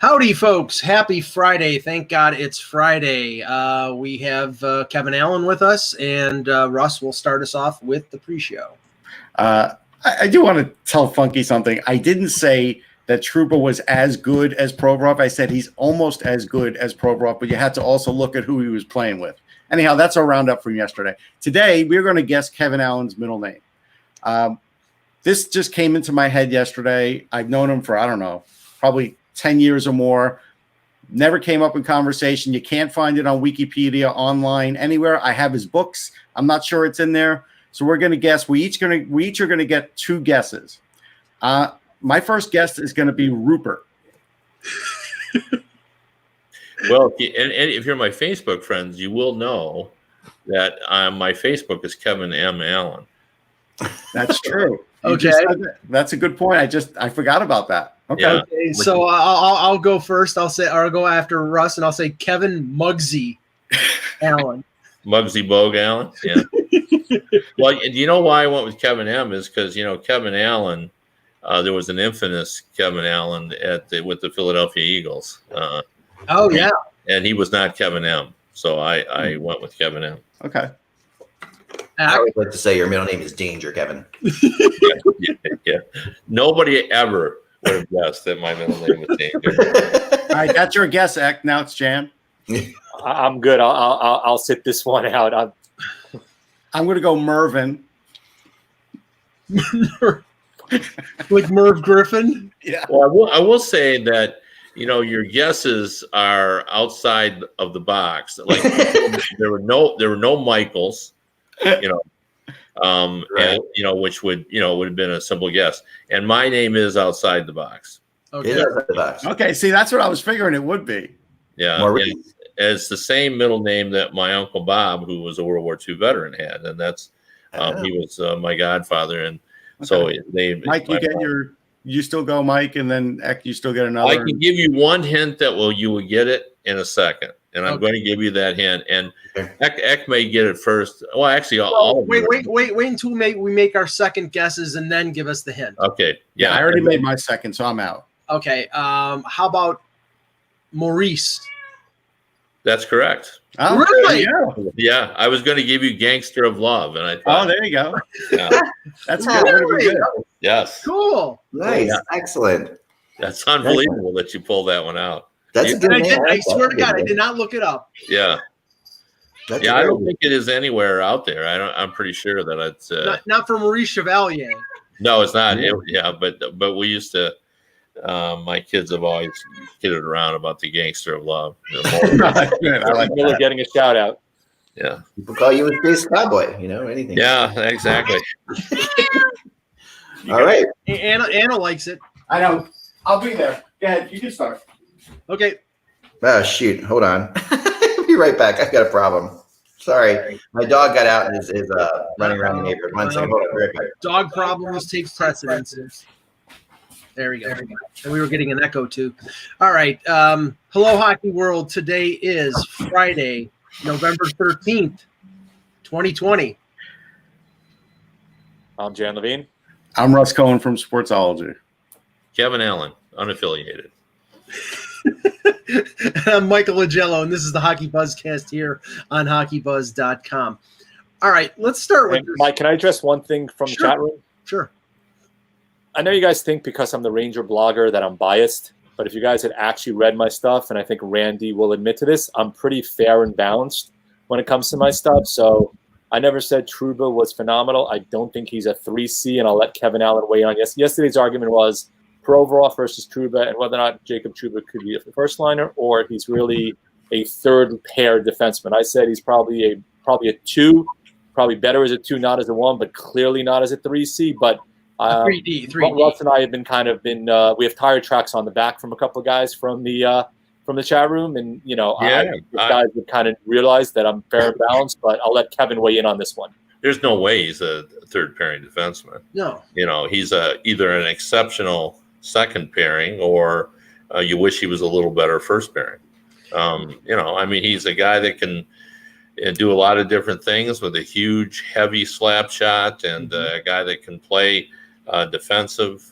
Howdy, folks. Happy Friday. Thank God it's Friday. We have Kevin Allen with us, and Russ will start us off with the pre-show. I do want to tell Funky something. I didn't say that Trouba was as good as Provorov. I said he's almost as good as Provorov, but you had to also look at who he was playing with. Anyhow, that's our roundup from yesterday. Today, we're going to guess Kevin Allen's middle name. This just came into my head yesterday. I've known him for, I don't know, probably 10 years or more. Never came up in conversation. You can't find it on Wikipedia, online, anywhere. I have his books. I'm not sure it's in there. So we're going to guess. We each are going to get two guesses. My first guess is going to be Rupert. Well, if you're my Facebook friends, you will know that my Facebook is Kevin M. Allen. That's true. Okay, that's a good point. I forgot about that. Okay. Yeah. Okay, so I'll go first. I'll go after Russ, and I'll say Kevin Muggsy Allen. Muggsy Bogue Allen. Yeah. Well, do you know why I went with Kevin M? Is because Kevin Allen. There was an infamous Kevin Allen with the Philadelphia Eagles. Oh yeah. And he was not Kevin M. So I went with Kevin M. Okay. I would like to say your middle name is Danger, Kevin. Yeah. Nobody ever would have guessed that my middle name was Danger. All right, that's your guess, Eck. Now it's Jan. I'm good. I'll sit this one out. I'm going to go Mervin. Like Merv Griffin. Yeah. Well, I will say that your guesses are outside of the box. Like there were no Michaels. Right. And which would have been a simple guess. And my name is outside the box. Okay. Okay. See, that's what I was figuring it would be. Yeah. It's the same middle name that my Uncle Bob, who was a World War II veteran, had, and that's he was my godfather. And so Mike, you still go Mike, and then Eck, you still get another. I can give you one hint that you will get it in a second. And I'm going to give you that hint. And Eck may get it first. Well, actually, wait until we make our second guesses and then give us the hint. Okay. Yeah, I already made my second, so I'm out. Okay. How about Maurice? That's correct. Oh, really? Yeah. I was going to give you Gangster of Love, and I thought, there you go. Yeah. That's really good. Yes. Cool. Nice. Yeah. Excellent. That's unbelievable that you pulled that one out. That's a good name. I swear to God, I did not look it up. Yeah. That's I don't think it is anywhere out there. I'm pretty sure that it's not for Maurice Chevalier. No, it's not. But we used to. My kids have always kidded around about the Gangster of Love. I like Miller getting a shout out. Yeah. People call you a space cowboy. Anything. Yeah, exactly. All right. Anna likes it. I know. I'll be there. Go ahead. You can start. Okay. Oh, shoot. Hold on. I'll be right back. I've got a problem. Sorry. My dog got out and is running around the neighborhood. 1 second. Hold on. Right back. Dog problems takes precedence. There we go. And we were getting an echo too. All right. Hello, Hockey World. Today is Friday, November 13th, 2020. I'm Jan Levine. I'm Russ Cohen from Sportsology. Kevin Allen, unaffiliated. I'm Michael Agello, and this is the HockeyBuzzcast here on HockeyBuzz.com. All right, let's start with this. Mike, can I address one thing from the chat room? Sure. I know you guys think because I'm the Ranger blogger that I'm biased, but if you guys had actually read my stuff, and I think Randy will admit to this, I'm pretty fair and balanced when it comes to my stuff. So I never said Trouba was phenomenal. I don't think he's a 3C, and I'll let Kevin Allen weigh in on. Yesterday's argument was Provorov versus Trouba and whether or not Jacob Trouba could be a first liner or he's really a third pair defenseman. I said he's probably a 2, probably better as a 2, not as a 1, but clearly not as a 3C. But 3D. Russ and I have been we have tire tracks on the back from a couple of guys from the chat room, and guys would kind of realize that I'm fair and balanced. But I'll let Kevin weigh in on this one. There's no way he's a third pairing defenseman. No. He's either an exceptional second pairing or you wish he was a little better first pairing. He's a guy that can do a lot of different things with a huge, heavy slap shot, and a guy that can play defensive.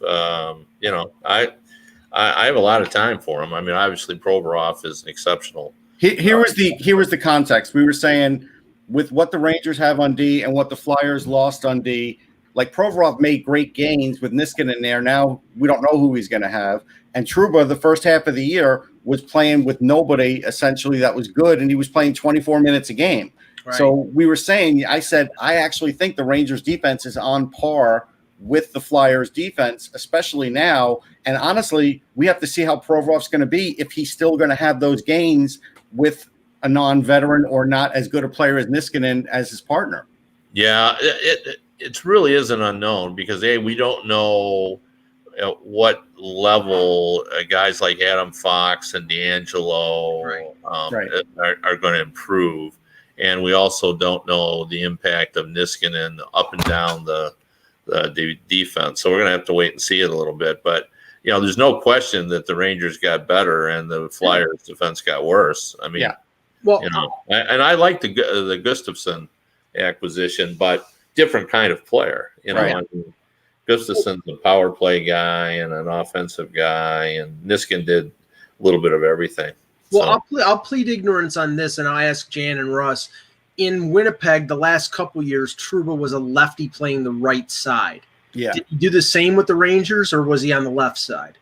I have a lot of time for him. I mean, obviously Provorov is an exceptional. Here was the context. We were saying with what the Rangers have on D and what the Flyers lost on D, like Provorov made great gains with Niskanen there. Now we don't know who he's going to have. And Trouba, the first half of the year, was playing with nobody essentially that was good, and he was playing 24 minutes a game. Right. So we were saying, I said, I actually think the Rangers defense is on par with the Flyers defense, especially now. And honestly, we have to see how Provorov's going to be, if he's still going to have those gains with a non-veteran or not as good a player as Niskanen as his partner. Yeah, it really is an unknown because, we don't know what level guys like Adam Fox and D'Angelo are going to improve. And we also don't know the impact of Niskanen up and down the defense. So we're going to have to wait and see it a little bit. But, there's no question that the Rangers got better and the Flyers defense got worse. I mean, and I like the Gustafsson acquisition, but different kind of player. I mean, Gustafsson's a power play guy and an offensive guy, and Niskanen did a little bit of everything. Well, I'll plead ignorance on this, and I'll ask Jan and Russ. In Winnipeg, the last couple years, Trouba was a lefty playing the right side. Yeah. Did he do the same with the Rangers, or was he on the left side?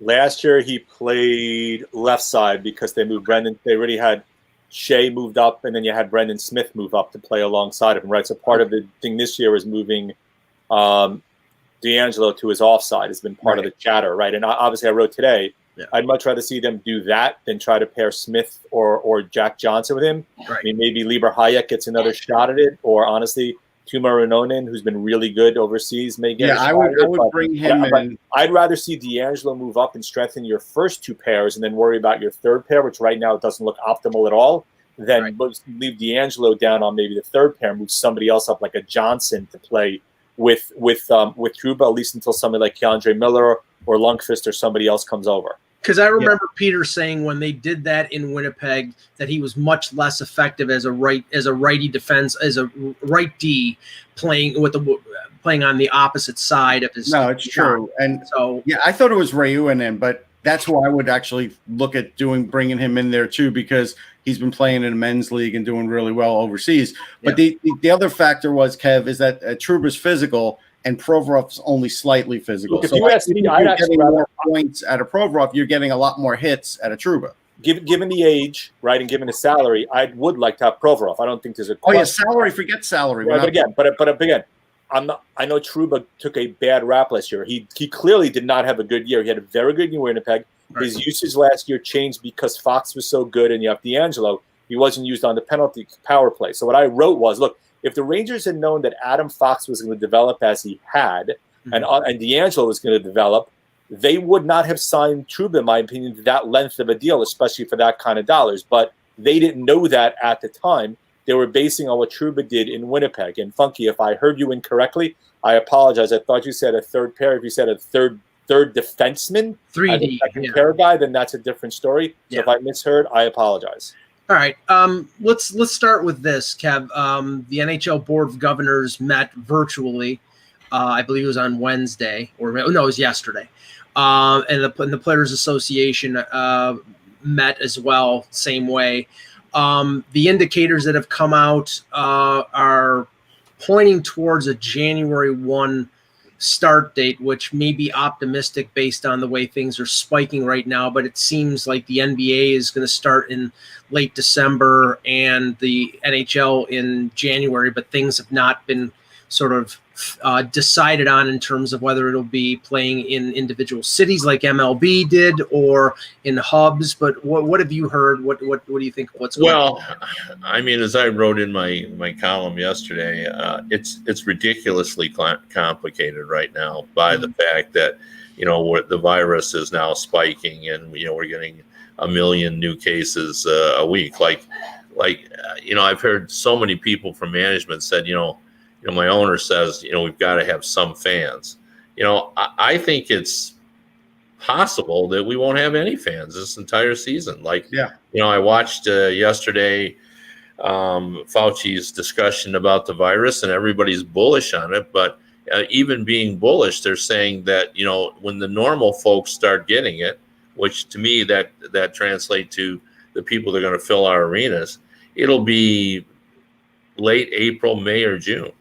Last year, he played left side because they moved Brendan. They already had Shea moved up, and then you had Brendan Smith move up to play alongside of him, right? So part of the thing this year is moving D'Angelo to his offside has been part of the chatter, right? And obviously I wrote today, I'd much rather see them do that than try to pair Smith or Jack Johnson with him. Right. I mean, maybe Lieber Hayek gets another shot at it, or honestly, Tuma Renonen, who's been really good overseas, may get a shot at it. I would bring him in. I'd rather see D'Angelo move up and strengthen your first two pairs and then worry about your third pair, which right now doesn't look optimal at all, than leave D'Angelo down on maybe the third pair, move somebody else up like a Johnson to play with Trouba, at least until somebody like Keandre Miller or Lundqvist or somebody else comes over. Because I remember Peter saying when they did that in Winnipeg that he was much less effective as a righty defense, as a right D, playing on the opposite side of his. No, it's true, and so I thought it was Reunanen, but that's who I would actually look at bringing him in there too, because he's been playing in a men's league and doing really well overseas. But the other factor was, Kev, is that Trouba's physical. And Provorov's only slightly physical. Look, if so you ask me, I'd actually getting rather more points at a Provorov, you're getting a lot more hits at a Trouba. Given the age, right, and given the salary, I would like to have Provorov. I don't think there's a question. Salary. Forget salary. Right, but again, I know Trouba took a bad rap last year. He clearly did not have a good year. He had a very good year in Winnipeg. Right. His usage last year changed because Fox was so good, and you have D'Angelo. He wasn't used on the penalty power play. So what I wrote was, look, if the Rangers had known that Adam Fox was going to develop as he had, and D'Angelo was going to develop, they would not have signed Trouba, in my opinion, to that length of a deal, especially for that kind of dollars. But they didn't know that at the time. They were basing on what Trouba did in Winnipeg. And Funky, if I heard you incorrectly, I apologize. I thought you said a third pair. If you said a third defenseman, 3D, second pair guy, then that's a different story. So if I misheard, I apologize. All right, let's start with this, Kev. The NHL Board of Governors met virtually. I believe it was on Wednesday, it was yesterday. And the Players Association met as well, same way. The indicators that have come out are pointing towards a January 1 start date, which may be optimistic based on the way things are spiking right now, but it seems like the NBA is going to start in late December and the NHL in January, but things have not been sort of decided on in terms of whether it'll be playing in individual cities like MLB did or in hubs. But what have you heard? What do you think? What's going on? Well, I mean, as I wrote in my column yesterday, it's ridiculously complicated right now by the fact that the virus is now spiking and we're getting 1 million new cases a week. I've heard so many people from management said, my owner says, we've got to have some fans. I think it's possible that we won't have any fans this entire season. I watched yesterday Fauci's discussion about the virus, and everybody's bullish on it. But even being bullish, they're saying that, when the normal folks start getting it, which to me that translates to the people that are going to fill our arenas, it'll be late April, May, or June.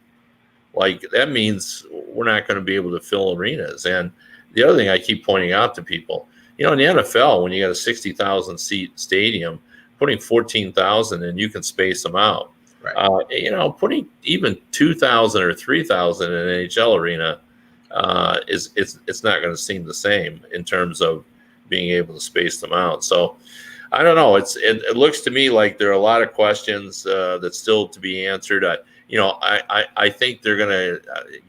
Like, that means we're not going to be able to fill arenas. And the other thing I keep pointing out to people, in the NFL, when you got a 60,000 seat stadium, putting 14,000 in, you can space them out. Right. Putting even 2,000 or 3,000 in an NHL arena it's not going to seem the same in terms of being able to space them out. So I don't know. It looks to me like there are a lot of questions that's still to be answered. I think they're going to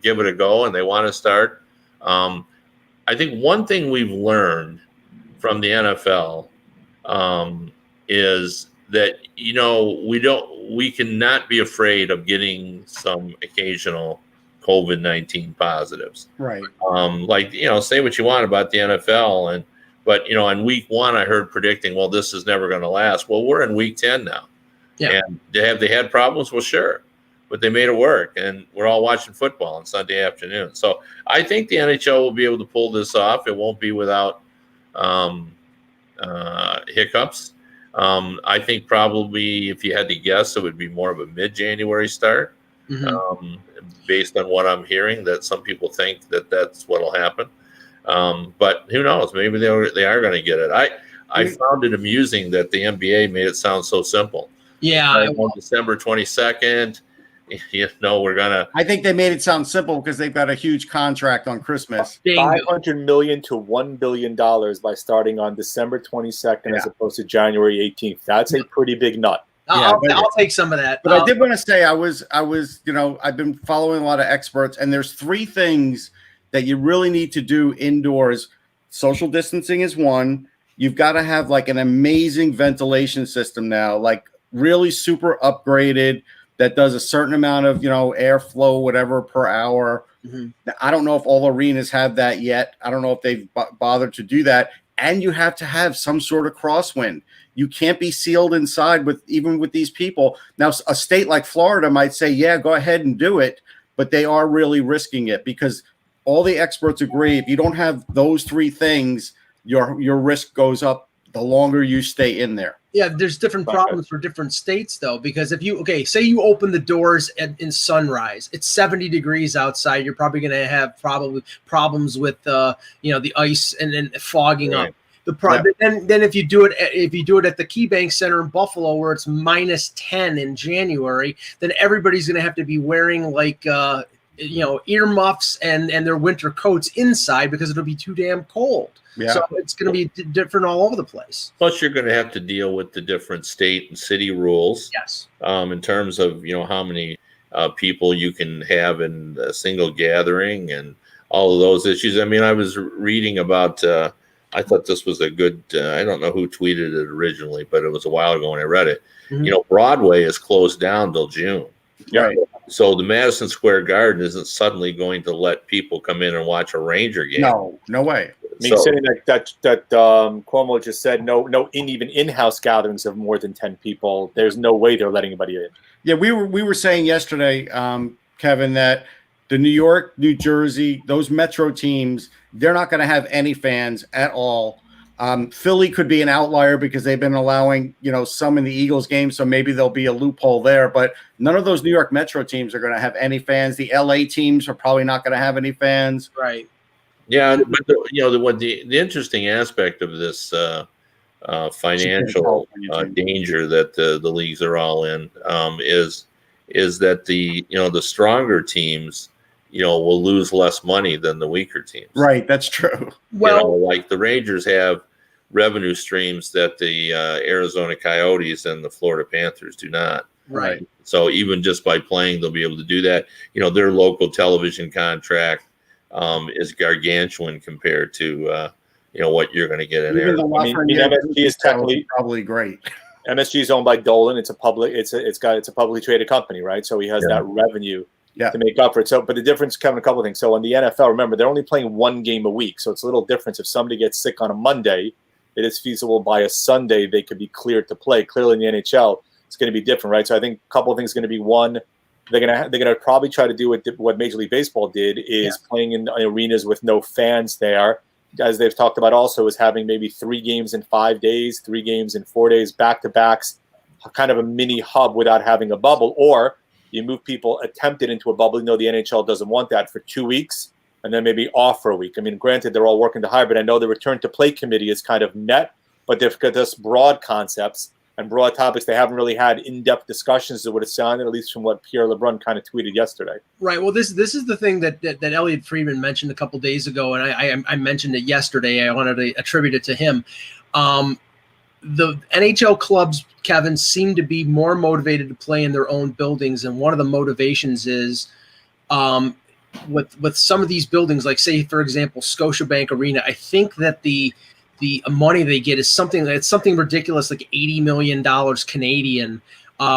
give it a go, and they want to start. I think one thing we've learned from the NFL is that we cannot be afraid of getting some occasional COVID-19 positives. Right. Say what you want about the NFL, but in week 1 I heard predicting, well, this is never going to last. Well, we're in week 10 now. Yeah. And they had problems? Well, sure. But they made it work, and we're all watching football on Sunday afternoon. So I think the NHL will be able to pull this off. It won't be without hiccups. I think probably, if you had to guess, it would be more of a mid-January start, based on what I'm hearing, that some people think that's what will happen. But who knows? Maybe they are going to get it. I found it amusing that the NBA made it sound so simple. Yeah. On December 22nd, we're going to. I think they made it sound simple because they've got a huge contract on Christmas. $500 million to $1 billion by starting on December 22nd as opposed to January 18th. That's a pretty big nut. I'll take some of that. But I did want to say, I've been following a lot of experts, and there's 3 things that you really need to do indoors. Social distancing is one. You've got to have like an amazing ventilation system now, like really super upgraded, that does a certain amount of, airflow, whatever, per hour. I don't know if all arenas have that yet. I don't know if they've bothered to do that. And you have to have some sort of crosswind. You can't be sealed inside even with these people. Now, a state like Florida might say, yeah, go ahead and do it. But they are really risking it, because all the experts agree, if you don't have those 3 things, your risk goes up the longer you stay in there. Yeah, there's different problems for different states, though, because say you open the doors in Sunrise, it's 70 degrees outside. You're probably going to have problems with the ice and then fogging up. Then if you do it at the KeyBank Center in Buffalo, where it's minus 10 in January, then everybody's going to have to be wearing earmuffs and their winter coats inside, because it'll be too damn cold. Yeah. So it's going to be different all over the place. Plus, you're going to have to deal with the different state and city rules. Yes. In terms of how many people you can have in a single gathering and all of those issues. I mean, I was reading about. I thought this was a good. I don't know who tweeted it originally, but it was a while ago when I read it. Broadway is closed down till June. Right. So the Madison Square Garden isn't suddenly going to let people come in and watch a Ranger game. No way. Saying that Cuomo just said no even in-house gatherings of more than 10 people. There's no way they're letting anybody in. Yeah, we were saying yesterday, Kevin, that the New York, New Jersey, those metro teams, they're not going to have any fans at all. Philly could be an outlier because they've been allowing, some in the Eagles game, so maybe there'll be a loophole there. But none of those New York metro teams are going to have any fans. The LA teams are probably not going to have any fans. Right. Yeah, but the interesting aspect of this financial danger that the leagues are all in is that the stronger teams will lose less money than the weaker teams. Right, that's true. Well, like the Rangers have revenue streams that the Arizona Coyotes and the Florida Panthers do not. Right. So even just by playing, they'll be able to do that. Their local television contract is gargantuan compared to what you're going to get in there. MSG is technically probably great. MSG is owned by Dolan. It's a publicly traded company, right? So he has that revenue to make up for it. So, but the difference, Kevin, a couple of things. So in the NFL, remember, they're only playing 1 game a week, so it's a little different. If somebody gets sick on a Monday, it is feasible by a Sunday they could be cleared to play. Clearly in the NHL, it's going to be different, right? So I think a couple of things are going to be, one, they're gonna probably try to do what Major League Baseball did, is playing in arenas with no fans there. As they've talked about also, is having maybe 3 games in 5 days, 3 games in 4 days, back-to-backs, kind of a mini hub without having a bubble. Or you move people, attempt it into a bubble, the NHL doesn't want that, for 2 weeks, and then maybe off for a week. I mean, granted, they're all working to hire, but I know the return to play committee is kind of net, but they've got this broad concepts and broad topics. They haven't really had in-depth discussions, that would have sounded, at least from what Pierre LeBrun kind of tweeted yesterday. Right. Well, this is the thing that Elliot Friedman mentioned a couple days ago, and I mentioned it yesterday. I wanted to attribute it to him. The NHL clubs, Kevin, seem to be more motivated to play in their own buildings, and one of the motivations is with some of these buildings, like, say, for example, Scotiabank Arena. I think that the money they get is something ridiculous, like $80 million Canadian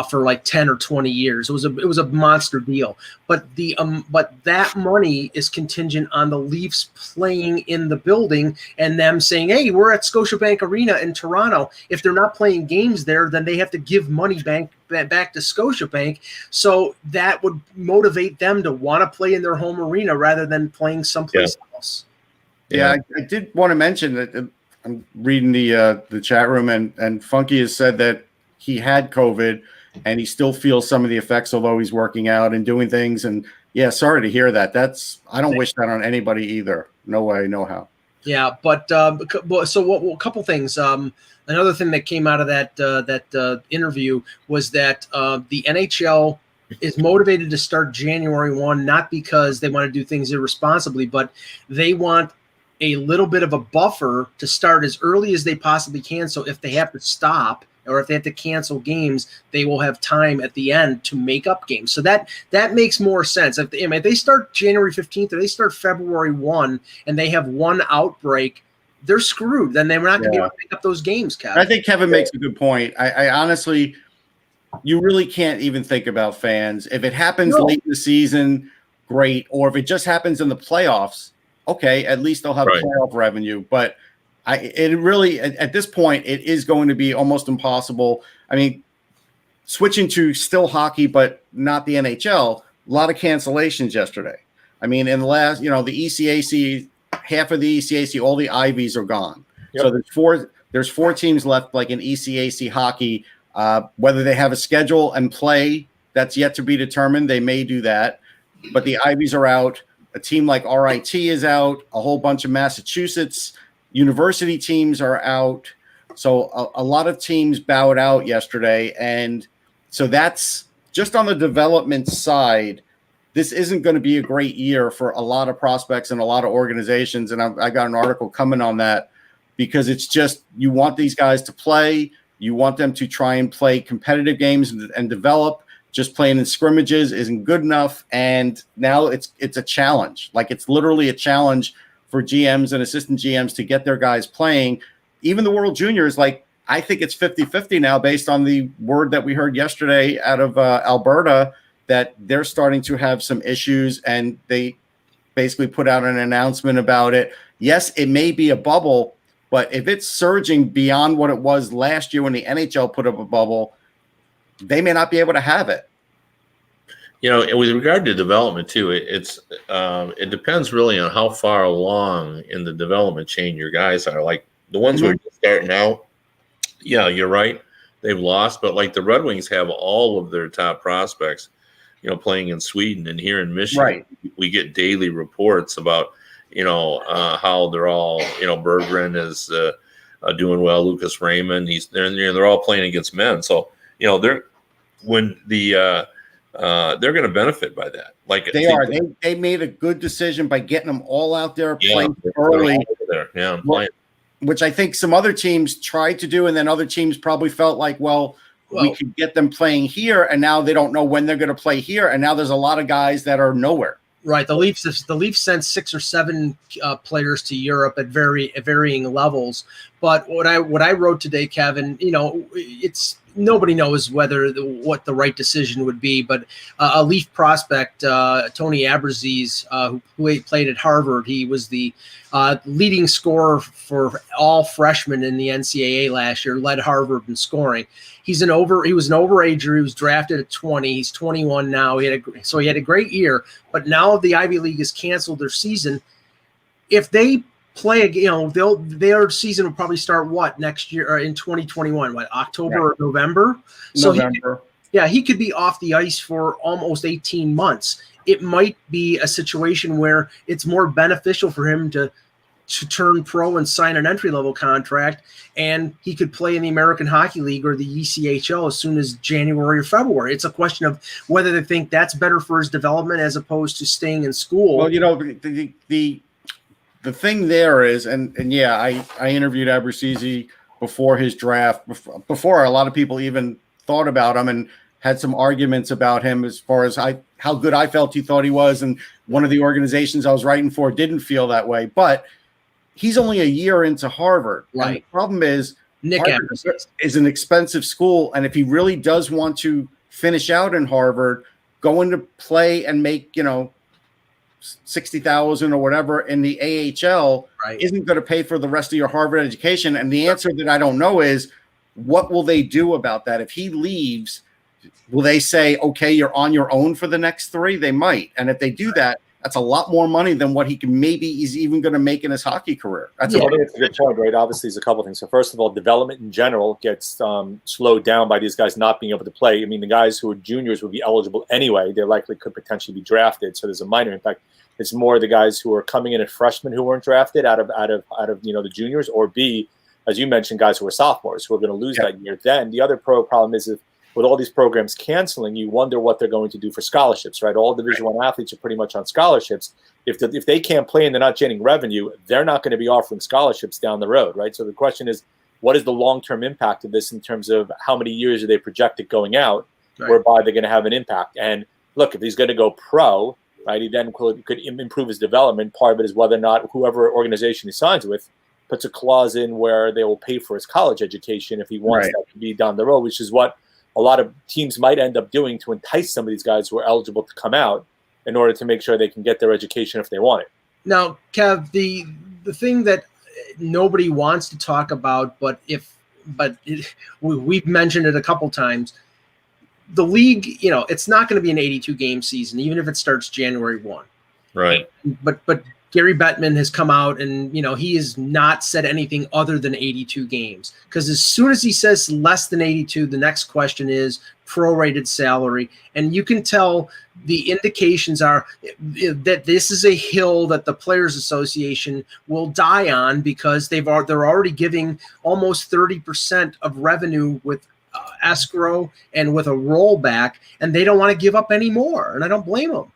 for like 10 or 20 years. It was a monster deal. But but that money is contingent on the Leafs playing in the building and them saying, "Hey, we're at Scotiabank Arena in Toronto." If they're not playing games there, then they have to give money back to Scotiabank. So that would motivate them to want to play in their home arena rather than playing someplace else. Yeah, I did want to mention that. I'm reading the chat room, and Funky has said that he had COVID and he still feels some of the effects, although he's working out and doing things. And yeah, sorry to hear that. I don't wish that on anybody either. No way, no how. Yeah, but so a couple things. Another thing that came out of that interview was that the NHL is motivated to start January 1, not because they want to do things irresponsibly, but they want a little bit of a buffer to start as early as they possibly can. So if they have to stop or if they have to cancel games, they will have time at the end to make up games. So that makes more sense. If they start January 15th or they start February 1 and they have one outbreak, they're screwed. Then they're not going to be able to make up those games, Kevin. I think Kevin makes a good point. I honestly, you really can't even think about fans. If it happens late in the season, great. Or if it just happens in the playoffs, okay, at least they'll have playoff revenue. But it really, at this point, it is going to be almost impossible. I mean, switching to still hockey, but not the NHL, a lot of cancellations yesterday. I mean, in the last, the ECAC, half of the ECAC, all the Ivies are gone. Yep. So there's 4 teams left, like in ECAC hockey. Whether they have a schedule and play, that's yet to be determined. They may do that, but the Ivies are out. A team like RIT is out. A whole bunch of Massachusetts university teams are out. So a lot of teams bowed out yesterday. And so that's just on the development side. This isn't going to be a great year for a lot of prospects and a lot of organizations. And I got an article coming on that, because it's just, you want these guys to play. You want them to try and play competitive games and develop. Just playing in scrimmages isn't good enough. And now it's a challenge. Like, it's literally a challenge for GMs and assistant GMs to get their guys playing. Even the World Juniors, like, I think it's 50-50 now based on the word that we heard yesterday out of Alberta, that they're starting to have some issues, and they basically put out an announcement about it. Yes, it may be a bubble, but if it's surging beyond what it was last year when the NHL put up a bubble, they may not be able to have it. With regard to development too, it depends really on how far along in the development chain your guys are. Like the ones who are just starting out, yeah, you're right, they've lost. But like the Red Wings have all of their top prospects, playing in Sweden, and here in Michigan, we get daily reports about how they're all, Berggren is doing well, Lucas Raymond, they're all playing against men, so they're going to benefit by that. Like they made a good decision by getting them all out there playing early. Playing. Which I think some other teams tried to do, and then other teams probably felt like, well, we could get them playing here, and now they don't know when they're going to play here, and now there's a lot of guys that are nowhere. Right. The Leafs sent 6 or 7 players to Europe at varying levels. But what I wrote today, Kevin, it's nobody knows what the right decision would be, but a Leaf prospect, Tony Aberzies, who played at Harvard, he was the leading scorer for all freshmen in the NCAA last year, led Harvard in scoring. He was an overager. He was drafted at 20. He's 21 now. He had a great year, but now the Ivy League has canceled their season. If they play, their season will probably start next year, or in 2021, October or November. So he could be off the ice for almost 18 months. It might be a situation where it's more beneficial for him to turn pro and sign an entry-level contract, and he could play in the American Hockey League or the ECHL as soon as January or February. It's a question of whether they think that's better for his development as opposed to staying in school. Well, the thing there is, and I interviewed Aberzies before his draft, before a lot of people even thought about him, and had some arguments about him as far as how good I felt he thought he was, and one of the organizations I was writing for didn't feel that way. But he's only a year into Harvard. Right. And the problem is Harvard Aberzies is an expensive school, and if he really does want to finish out in Harvard, going to play and make $60,000 or whatever in the AHL isn't going to pay for the rest of your Harvard education. And the answer that I don't know is, what will they do about that? If he leaves, will they say, okay, you're on your own for the next 3? They might. And if they do that, that's a lot more money than what he's even going to make in his hockey career. I think it's a good point, right? Obviously, there's a couple of things. So first of all, development in general gets slowed down by these guys not being able to play. I mean, the guys who are juniors would be eligible anyway. They likely could potentially be drafted. So there's a minor impact. It's more the guys who are coming in as freshmen who weren't drafted out of the juniors, or B, as you mentioned, guys who are sophomores who are going to lose that year. Then the other problem is, with all these programs canceling, you wonder what they're going to do for scholarships, right? All Division I athletes are pretty much on scholarships. If they can't play and they're not generating revenue, they're not going to be offering scholarships down the road, right? So the question is, what is the long-term impact of this in terms of how many years are they projected going out, whereby they're going to have an impact? And look, if he's going to go pro, right, he then could improve his development. Part of it is whether or not whoever organization he signs with puts a clause in where they will pay for his college education if he wants that to be down the road, which is what a lot of teams might end up doing to entice some of these guys who are eligible to come out in order to make sure they can get their education if they want it. Now, Kev, the thing that nobody wants to talk about, we've mentioned it a couple times, the league, it's not going to be an 82-game season, even if it starts January 1. Right. But Gary Bettman has come out and, he has not said anything other than 82 games. Because as soon as he says less than 82, the next question is prorated salary. And you can tell the indications are that this is a hill that the Players Association will die on, because they're already giving almost 30% of revenue with escrow and with a rollback, and they don't want to give up any more. And I don't blame them.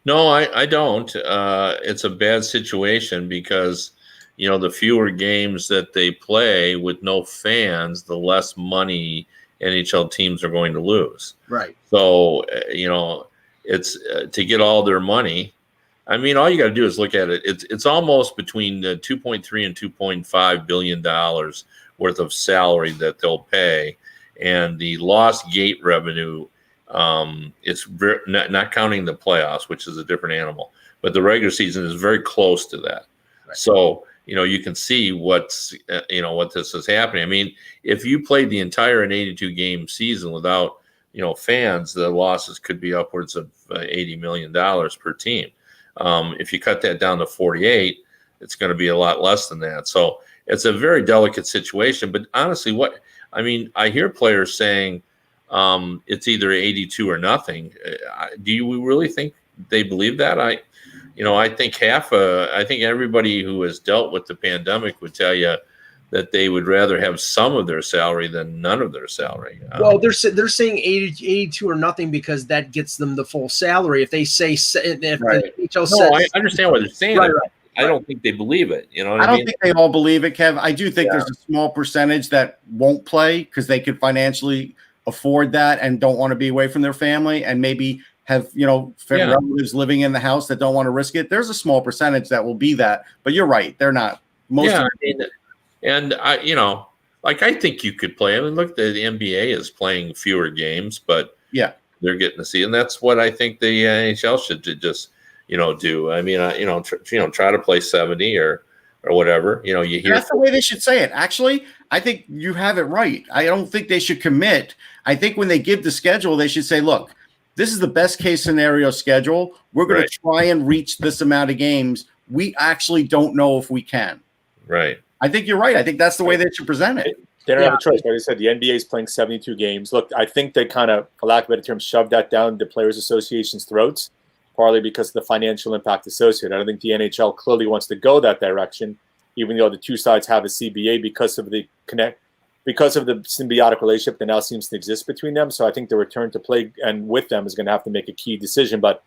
No, I don't. It's a bad situation because, the fewer games that they play with no fans, the less money NHL teams are going to lose. Right. So, it's to get all their money. I mean, all you got to do is look at it. It's almost between $2.3 and $2.5 billion worth of salary that they'll pay, and the lost gate revenue. It's not counting the playoffs, which is a different animal, but the regular season is very close to that. Right. So, you can see what this is happening. I mean, if you played the entire 82 game season without, fans, the losses could be upwards of $80 million per team. If you cut that down to 48, it's going to be a lot less than that. So it's a very delicate situation, but honestly, I hear players saying, it's either 82 or nothing. Do you really think they believe that? I think I think everybody who has dealt with the pandemic would tell you that they would rather have some of their salary than none of their salary. Well, they're saying 82 or nothing because that gets them the full salary. If they say, the NHL says, I understand what they're saying. Right. I don't think they believe it. I don't think they all believe it, Kev. I do think there's a small percentage that won't play because they could financially afford that and don't want to be away from their family, and maybe have relatives living in the house that don't want to risk it. There's a small percentage that will be that, but you're right, they're not. Most of and like I think you could play. I mean, look, the NBA is playing fewer games, but Yeah. they're getting to see, and that's what I think the NHL should just do. I mean, try to play 70 or whatever. You hear That's the way they should say it. Actually, I think you have it right. I don't think they should commit. I think when they give the schedule, they should say, look, this is the best case scenario schedule. We're going to try and reach this amount of games. We actually don't know if we can. Right. I think you're right. I think that's the way they should present it. They don't have a choice. Like I said, the NBA is playing 72 games. Look, I think they kind of, for lack of a better term, shoved that down the Players Association's throats, partly because of the financial impact associated. I don't think the NHL clearly wants to go that direction, even though the two sides have a CBA because of the symbiotic relationship that now seems to exist between them. So I think the return to play and with them is going to have to make a key decision. But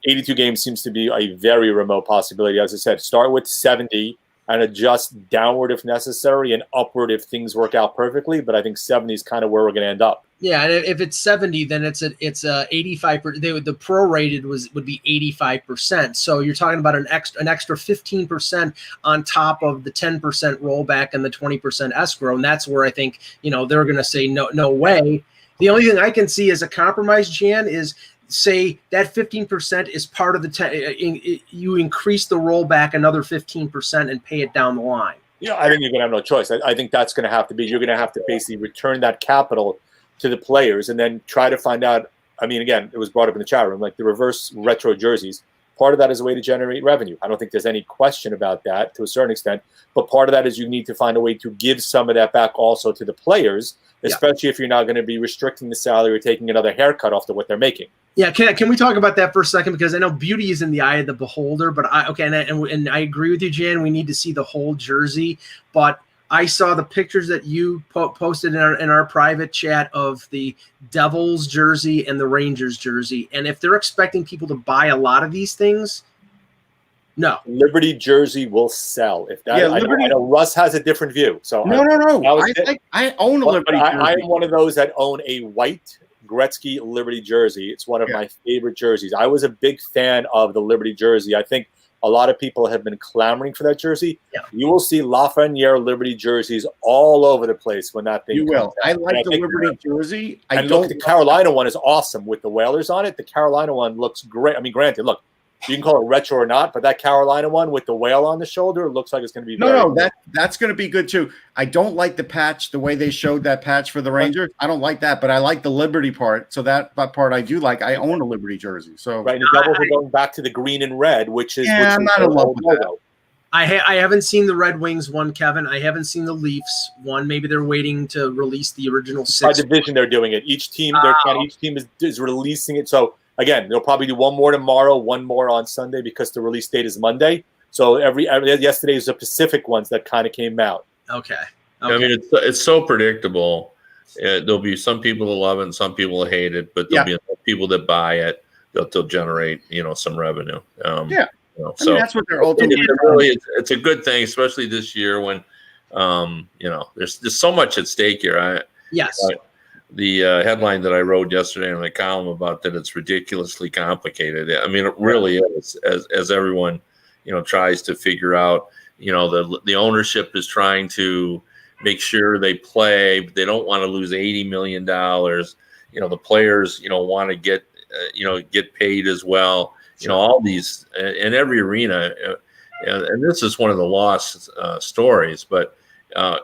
82 games seems to be a very remote possibility. As I said, start with 70 and adjust downward if necessary and upward if things work out perfectly. But I think 70 is kind of where we're going to end up. Yeah, and if it's 70, then it's 85%. The prorated would be 85%. So you're talking about an extra 15% on top of the 10% rollback and the 20% escrow, and that's where I think they're going to say no way. The only thing I can see as a compromise, Jan, is say that 15% is part of the you increase the rollback another 15% and pay it down the line. I think you're going to have no choice. I think that's going to have to be, you're going to have to basically return that capital to the players and then try to find out. I mean, again, it was brought up in the chat room, like the reverse retro jerseys. Part of that is a way to generate revenue. I don't think there's any question about that to a certain extent, but part of that is you need to find a way to give some of that back also to the players, especially if you're not going to be restricting the salary or taking another haircut off to what they're making. Yeah, can we talk about that for a second? Because I know beauty is in the eye of the beholder, but I agree with you, Jan. We need to see the whole jersey. But I saw the pictures that you posted in our private chat of the Devils jersey and the Rangers jersey, and if they're expecting people to buy a lot of these things, no. Liberty jersey will sell. If that, I know Russ has a different view. So no. I own a Liberty jersey. I am one of those that own a white Gretzky Liberty jersey. It's one of my favorite jerseys. I was a big fan of the Liberty jersey. I think a lot of people have been clamoring for that jersey. Yeah. You will see Lafreniere Liberty jerseys all over the place when that thing comes out. I like the Liberty jersey. The Carolina one is awesome with the Whalers on it. The Carolina one looks great. I mean, granted, look, you can call it retro or not, but that Carolina one with the whale on the shoulder looks like it's going to be that's going to be good too. I don't like the patch, the way they showed that patch for the Rangers. I don't like that, but I like the Liberty part. So that part I do like. I own a Liberty jersey. So right, and the Devils are going back to the green and red, which is I'm not in love with that. I haven't seen the Red Wings one, Kevin. I haven't seen the Leafs one. Maybe they're waiting to release the original 6. By division, they're doing it. Each team, each team is releasing it. So again, they'll probably do one more tomorrow, one more on Sunday because the release date is Monday. So yesterday is the Pacific ones that kind of came out. Okay. I mean, it's so predictable. There'll be some people that love it and some people that hate it, but there'll be people that buy it. They'll generate some revenue. So that's what they're ultimately. It's a good thing, especially this year when there's so much at stake here. The headline that I wrote yesterday in the column about that it's ridiculously complicated. I mean, it really is, as everyone, tries to figure out, the ownership is trying to make sure they play, but they don't want to lose $80 million. The players, want to get paid as well. All these in every arena. And this is one of the lost stories, but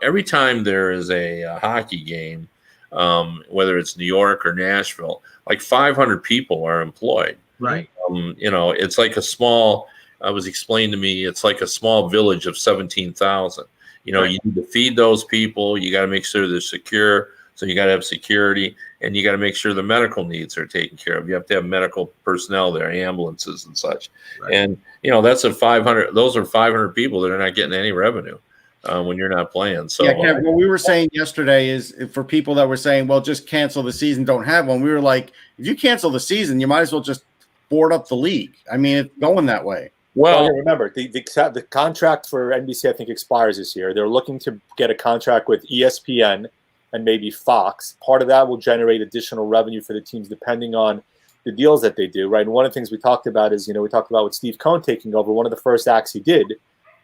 every time there is a hockey game, whether it's New York or Nashville, like 500 people are employed. Right. It's like it was explained to me, it's like a small village of 17,000. You need to feed those people. You got to make sure they're secure. So you got to have security, and you got to make sure the medical needs are taken care of. You have to have medical personnel there, ambulances and such. Right. And, that's those are 500 people that are not getting any revenue. When you're not playing. So Kev, what we were saying yesterday is for people that were saying, well, just cancel the season, don't have one. We were like, if you cancel the season, you might as well just board up the league. I mean, it's going that way. Well, remember, the contract for NBC, I think, expires this year. They're looking to get a contract with ESPN and maybe Fox. Part of that will generate additional revenue for the teams depending on the deals that they do, right? And one of the things we talked about is, we talked about with Steve Cohen taking over. One of the first acts he did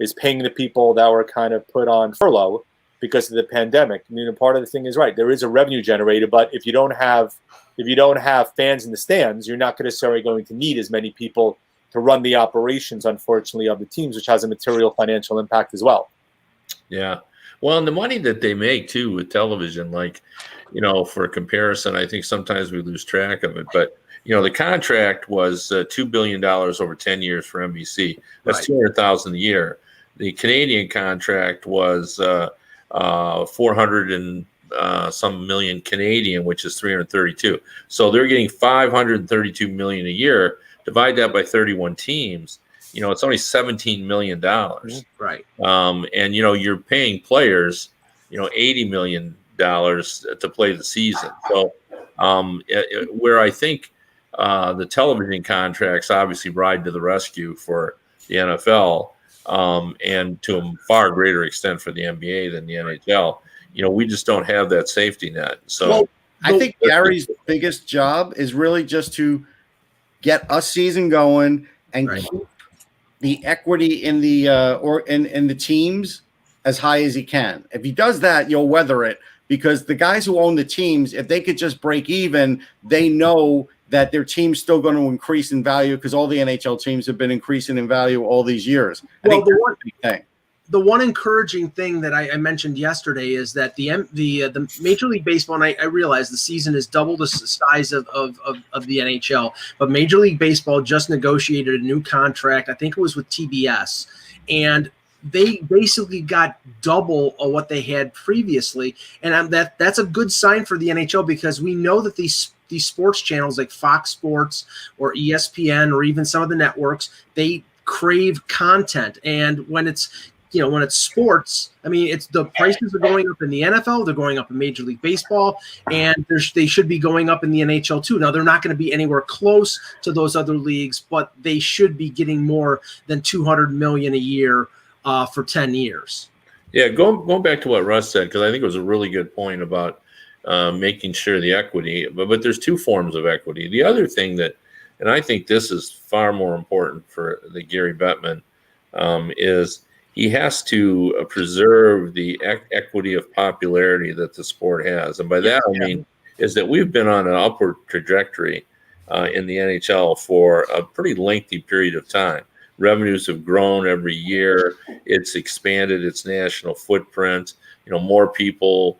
is paying the people that were kind of put on furlough because of the pandemic. Part of the thing is right. There is a revenue generator, but if you don't have fans in the stands, you're not necessarily going to need as many people to run the operations, unfortunately, of the teams, which has a material financial impact as well. Yeah. Well, and the money that they make too with television, like, for comparison, I think sometimes we lose track of it, but the contract was $2 billion over 10 years for NBC. That's $200,000 a year. The Canadian contract was 400 and some million Canadian, which is 332. So they're getting 532 million a year. Divide that by 31 teams. It's only $17 million. Right. And you're paying players, $80 million to play the season. So where I think the television contracts obviously ride to the rescue for the NFL, and to a far greater extent for the NBA than the NHL. We just don't have that safety net. So I think Gary's biggest job is really just to get a season going and keep the equity in the in the teams as high as he can. If he does that, you'll weather it, because the guys who own the teams, if they could just break even, they know that their team's still going to increase in value, because all the NHL teams have been increasing in value all these years. The one encouraging thing that I mentioned yesterday is that the Major League Baseball, and I realize the season is double the size of the NHL, but Major League Baseball just negotiated a new contract. I think it was with TBS, and they basically got double of what they had previously, and that's a good sign for the NHL, because we know that these sports channels like Fox Sports or ESPN or even some of the networks, they crave content, and when it's sports, I mean, it's the prices are going up in the NFL, they're going up in Major League Baseball, and they should be going up in the NHL too. Now, they're not going to be anywhere close to those other leagues, but they should be getting more than $200 million a year for 10 years. Yeah, going back to what Russ said, because I think it was a really good point about making sure the equity, but there's two forms of equity. The other thing that, and I think this is far more important for the Gary Bettman, is he has to preserve the equity of popularity that the sport has. And by that, I mean, is that we've been on an upward trajectory in the NHL for a pretty lengthy period of time. Revenues have grown every year. It's expanded its national footprint. More people,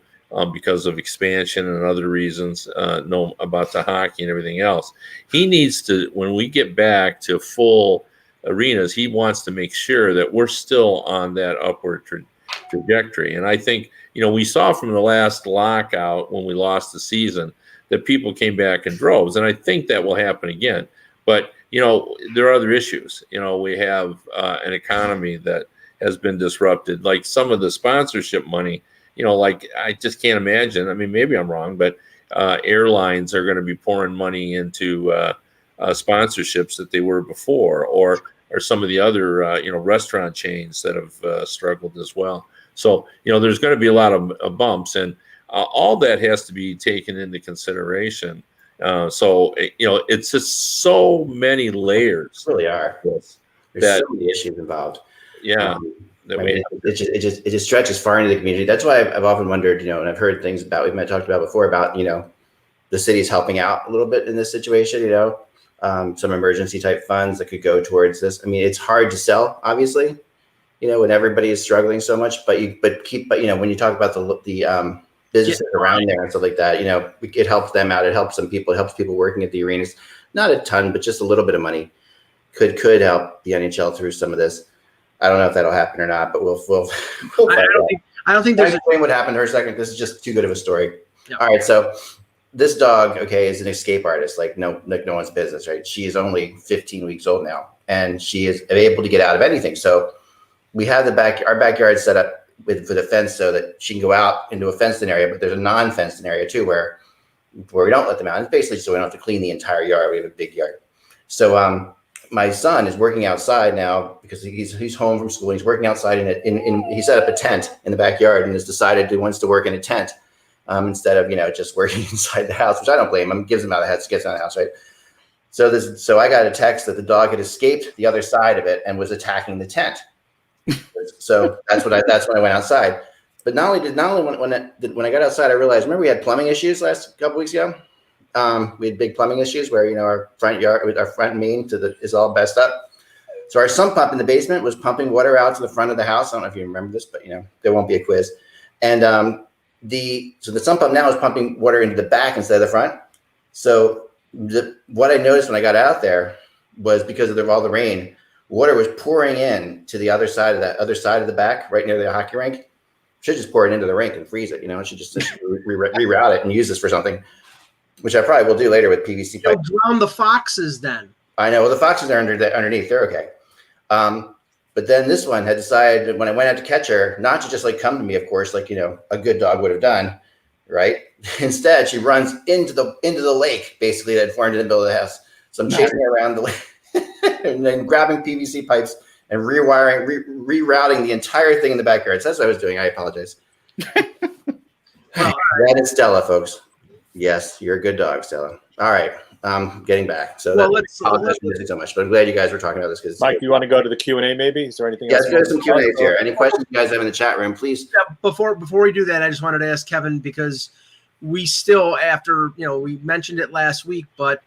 because of expansion and other reasons, know about the hockey and everything else. He needs to, when we get back to full arenas, he wants to make sure that we're still on that upward trajectory. And I think, we saw from the last lockout when we lost the season that people came back in droves. And I think that will happen again. But, there are other issues. We have an economy that has been disrupted. Like some of the sponsorship money, like I just can't imagine. I mean, maybe I'm wrong, but airlines are going to be pouring money into sponsorships that they were before, or some of the other, restaurant chains that have struggled as well. So, there's going to be a lot of bumps, and all that has to be taken into consideration. So, it's just so many layers. It really are. There's so many issues involved. Yeah. It just stretches far into the community. That's why I've often wondered, and I've heard things about, we've talked about before about, the city's helping out a little bit in this situation, some emergency type funds that could go towards this. I mean, it's hard to sell, obviously, when everybody is struggling so much, but when you talk about the businesses around there and stuff like that, it helps them out. It helps some people. It helps people working at the arenas. Not a ton, but just a little bit of money could help the NHL through some of this. I don't know if that'll happen or not, but we'll I don't think there's explain what happened for a second. This is just too good of a story. Yeah. All right, so this dog, is an escape artist, like no one's business, right? She is only 15 weeks old now, and she is able to get out of anything. So we have our backyard set up with a fence so that she can go out into a fenced area, but there's a non-fenced area too where we don't let them out. It's basically so we don't have to clean the entire yard. We have a big yard. So my son is working outside now because he's home from school. He's working outside he set up a tent in the backyard and has decided he wants to work in a tent instead of just working inside the house, which I don't blame him. Gives him out of the house, gets out of the house, right? So I got a text that the dog had escaped the other side of it and was attacking the tent. So that's when I went outside. but not only when I got outside, I realized. Remember, we had plumbing issues last couple weeks ago. We had big plumbing issues where our front main is all messed up. So our sump pump in the basement was pumping water out to the front of the house. I don't know if you remember this, but there won't be a quiz. And the sump pump now is pumping water into the back instead of the front. So what I noticed when I got out there was because of all the rain, water was pouring in to the other side of the back, right near the hockey rink. Should just pour it into the rink and freeze it. It should just reroute it and use this for something, which I probably will do later with PVC pipe. Drown the foxes then. I know. Well, the foxes are underneath. They're okay. But then this one had decided when I went out to catch her, not to just come to me, of course, like a good dog would have done, right? Instead, she runs into the lake, basically, that formed in the middle of the house. So I'm chasing her around the lake and then grabbing PVC pipes and rerouting the entire thing in the backyard. So that's what I was doing. I apologize. That is Stella, folks. Yes, you're a good dog, Stella. All right. Getting back. So let's so much, but I'm glad you guys were talking about this because Mike, do you want to go to the Q&A maybe? Is there anything else? Let's go to some Q&As here. Any questions you guys have in the chat room, please? Yeah, before we do that, I just wanted to ask Kevin, because we still, after we mentioned it last week, but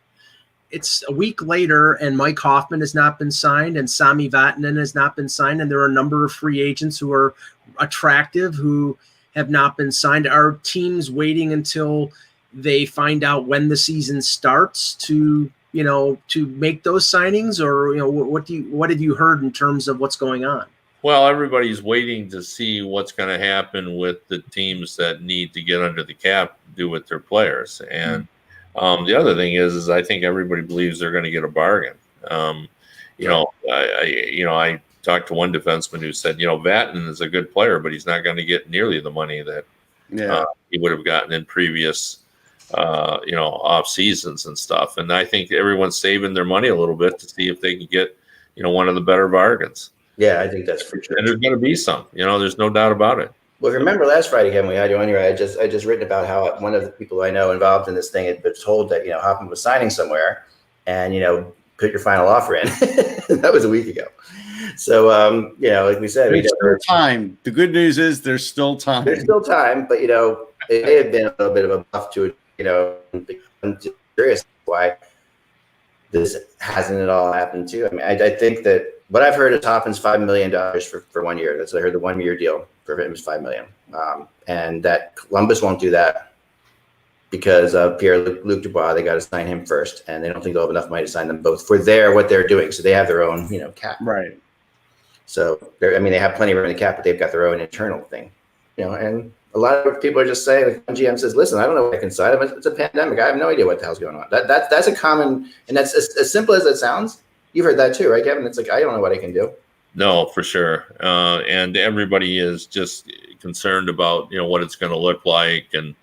it's a week later and Mike Hoffman has not been signed and Sami Vatanen has not been signed, and there are a number of free agents who are attractive who have not been signed. Are teams waiting until they find out when the season starts to make those signings, or what have you heard in terms of what's going on? Well, everybody's waiting to see what's going to happen with the teams that need to get under the cap, do with their players. And the other thing is I think everybody believes they're going to get a bargain. I talked to one defenseman who said, Vatanen is a good player, but he's not going to get nearly the money that he would have gotten in previous off seasons and stuff. And I think everyone's saving their money a little bit to see if they can get, one of the better bargains. Yeah, I think that's for sure. And there's going to be some, there's no doubt about it. Well, remember last Friday, Kevin, we had you on here. I just written about how one of the people I know involved in this thing had been told that, Hoffman was signing somewhere and, put your final offer in. That was a week ago. So, like we said, there's still time. The good news is there's still time. There's still time, but, it may have been a little bit of a buff to it, I'm curious why this hasn't at all happened too. I mean, I think that what I've heard is Hoffman's $5 million for 1 year. That's what I heard. The 1 year deal for him is $5 million, and that Columbus won't do that because of Pierre-Luc Dubois. They got to sign him first, and they don't think they'll have enough money to sign them both for what they're doing. So they have their own, cap. Right. So they have plenty of room in the cap, but they've got their own internal thing, and a lot of people are just saying, like, GM says, listen, I don't know what I can sign. It's a pandemic. I have no idea what the hell's going on. That's a common, and that's as simple as it sounds. You've heard that too, right, Kevin? It's like, I don't know what I can do. No, for sure. And everybody is just concerned about, what it's going to look like. And,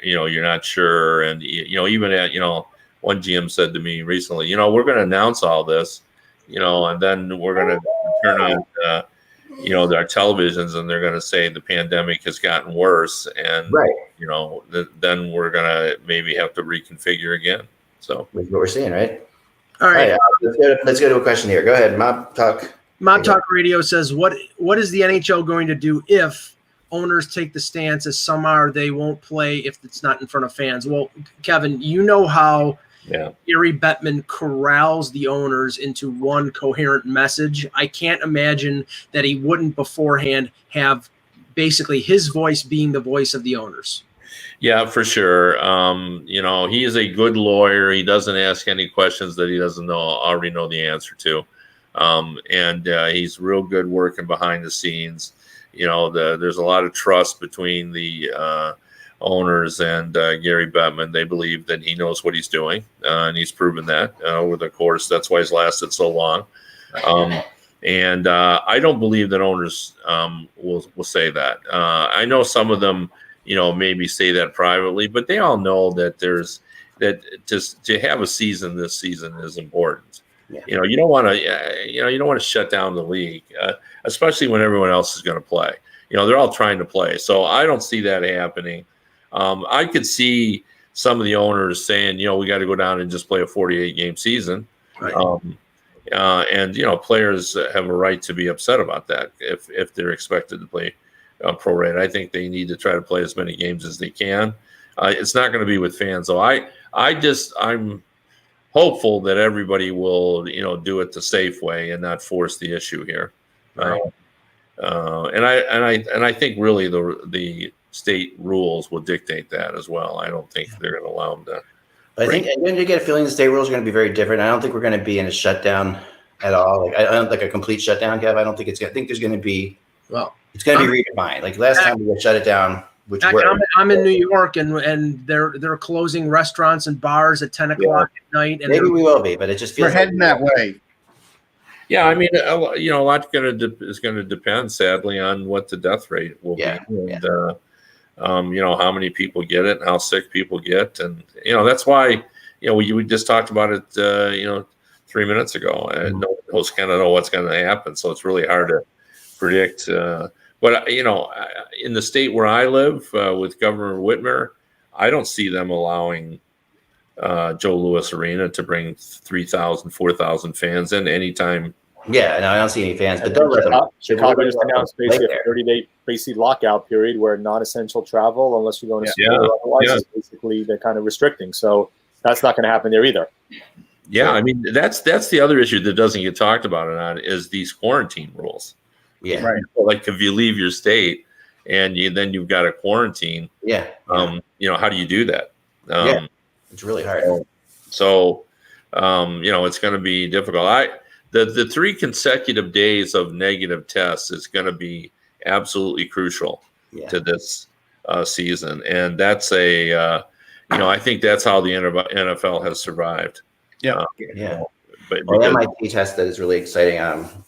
you're not sure. And, even at, one GM said to me recently, we're going to announce all this, and then we're going to turn on, our televisions, and they're going to say the pandemic has gotten worse, and then we're going to maybe have to reconfigure again. So that's what we're seeing, right? All right. Let's go to a question here. Go ahead, Mob Talk. Mob Talk Radio says, what is the NHL going to do if owners take the stance, as some are, they won't play if it's not in front of fans? Well, Kevin, how Gary Bettman corrals the owners into one coherent message. I can't imagine that he wouldn't beforehand have basically his voice being the voice of the owners. Yeah, for sure. He is a good lawyer. He doesn't ask any questions that he doesn't already know the answer to. And he's real good working behind the scenes. There's a lot of trust between the owners and Gary Bettman. They believe that he knows what he's doing, and he's proven that over the course. That's why he's lasted so long. And I don't believe that owners will say that. I know some of them, maybe say that privately, but they all know that to have a season this season is important. Yeah. You don't want to shut down the league, especially when everyone else is going to play. They're all trying to play. So I don't see that happening. I could see some of the owners saying, we got to go down and just play a 48-game season. Right. And players have a right to be upset about that if they're expected to play prorate. I think they need to try to play as many games as they can. It's not going to be with fans, though. I'm hopeful that everybody will, do it the safe way and not force the issue here. Right. And I think really the state rules will dictate that as well. I don't think they're going to allow them to. I think I'm going to get a feeling the state rules are going to be very different. I don't think we're going to be in a shutdown at all. Like I don't like a complete shutdown, Kev. I don't think I think there's going to be. Well, it's going to be redefined. Like last time we shut it down, which I'm in New York, and they're closing restaurants and bars at 10 o'clock at night. And maybe we will be, but it just feels we're heading that way. Yeah, I mean, a lot is going to depend, sadly, on what the death rate will be, and how many people get it, and how sick people get, and that's why we just talked about it, 3 minutes ago, and no one knows kind of know what's going to happen, so it's really hard to predict. But in the state where I live, with Governor Whitmer, I don't see them allowing Joe Louis Arena to bring 3,000, 4,000 fans in anytime. Yeah, no, I don't see any fans, but don't let them. Chicago just announced basically a 30-day basically lockout period where non-essential travel, unless you're going to school or otherwise, is basically they're kind of restricting. So that's not going to happen there either. Yeah, I mean that's the other issue that doesn't get talked about is these quarantine rules. Yeah, right. Like if you leave your state and then you've got a quarantine. Yeah. How do you do that? It's really hard. So, it's going to be difficult. The 3 consecutive days of negative tests is going to be absolutely crucial to this season, and that's I think that's how the NFL has survived. Yeah, But the MIT test that is really exciting.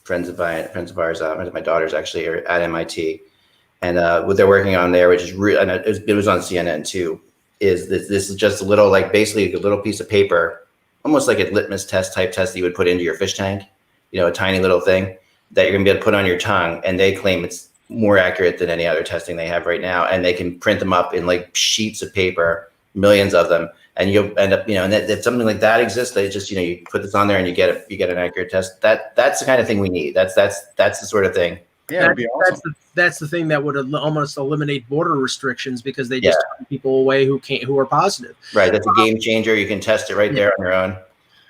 Friends of ours, my daughters actually are at MIT, and what they're working on there, which is real, and it was on CNN too. Is this is just a little, like basically a little piece of paper, almost like a litmus test type test that you would put into your fish tank, a tiny little thing that you're gonna be able to put on your tongue, and they claim it's more accurate than any other testing they have right now, and they can print them up in like sheets of paper, millions of them, and you'll end up, and if something like that exists, they just, you put this on there and you get an accurate test. That's the kind of thing we need. That's the sort of thing. Yeah, it'd be awesome. That's the thing that would almost eliminate border restrictions, because they just turn people away who are positive. Right, that's a game changer. You can test it right there on your own.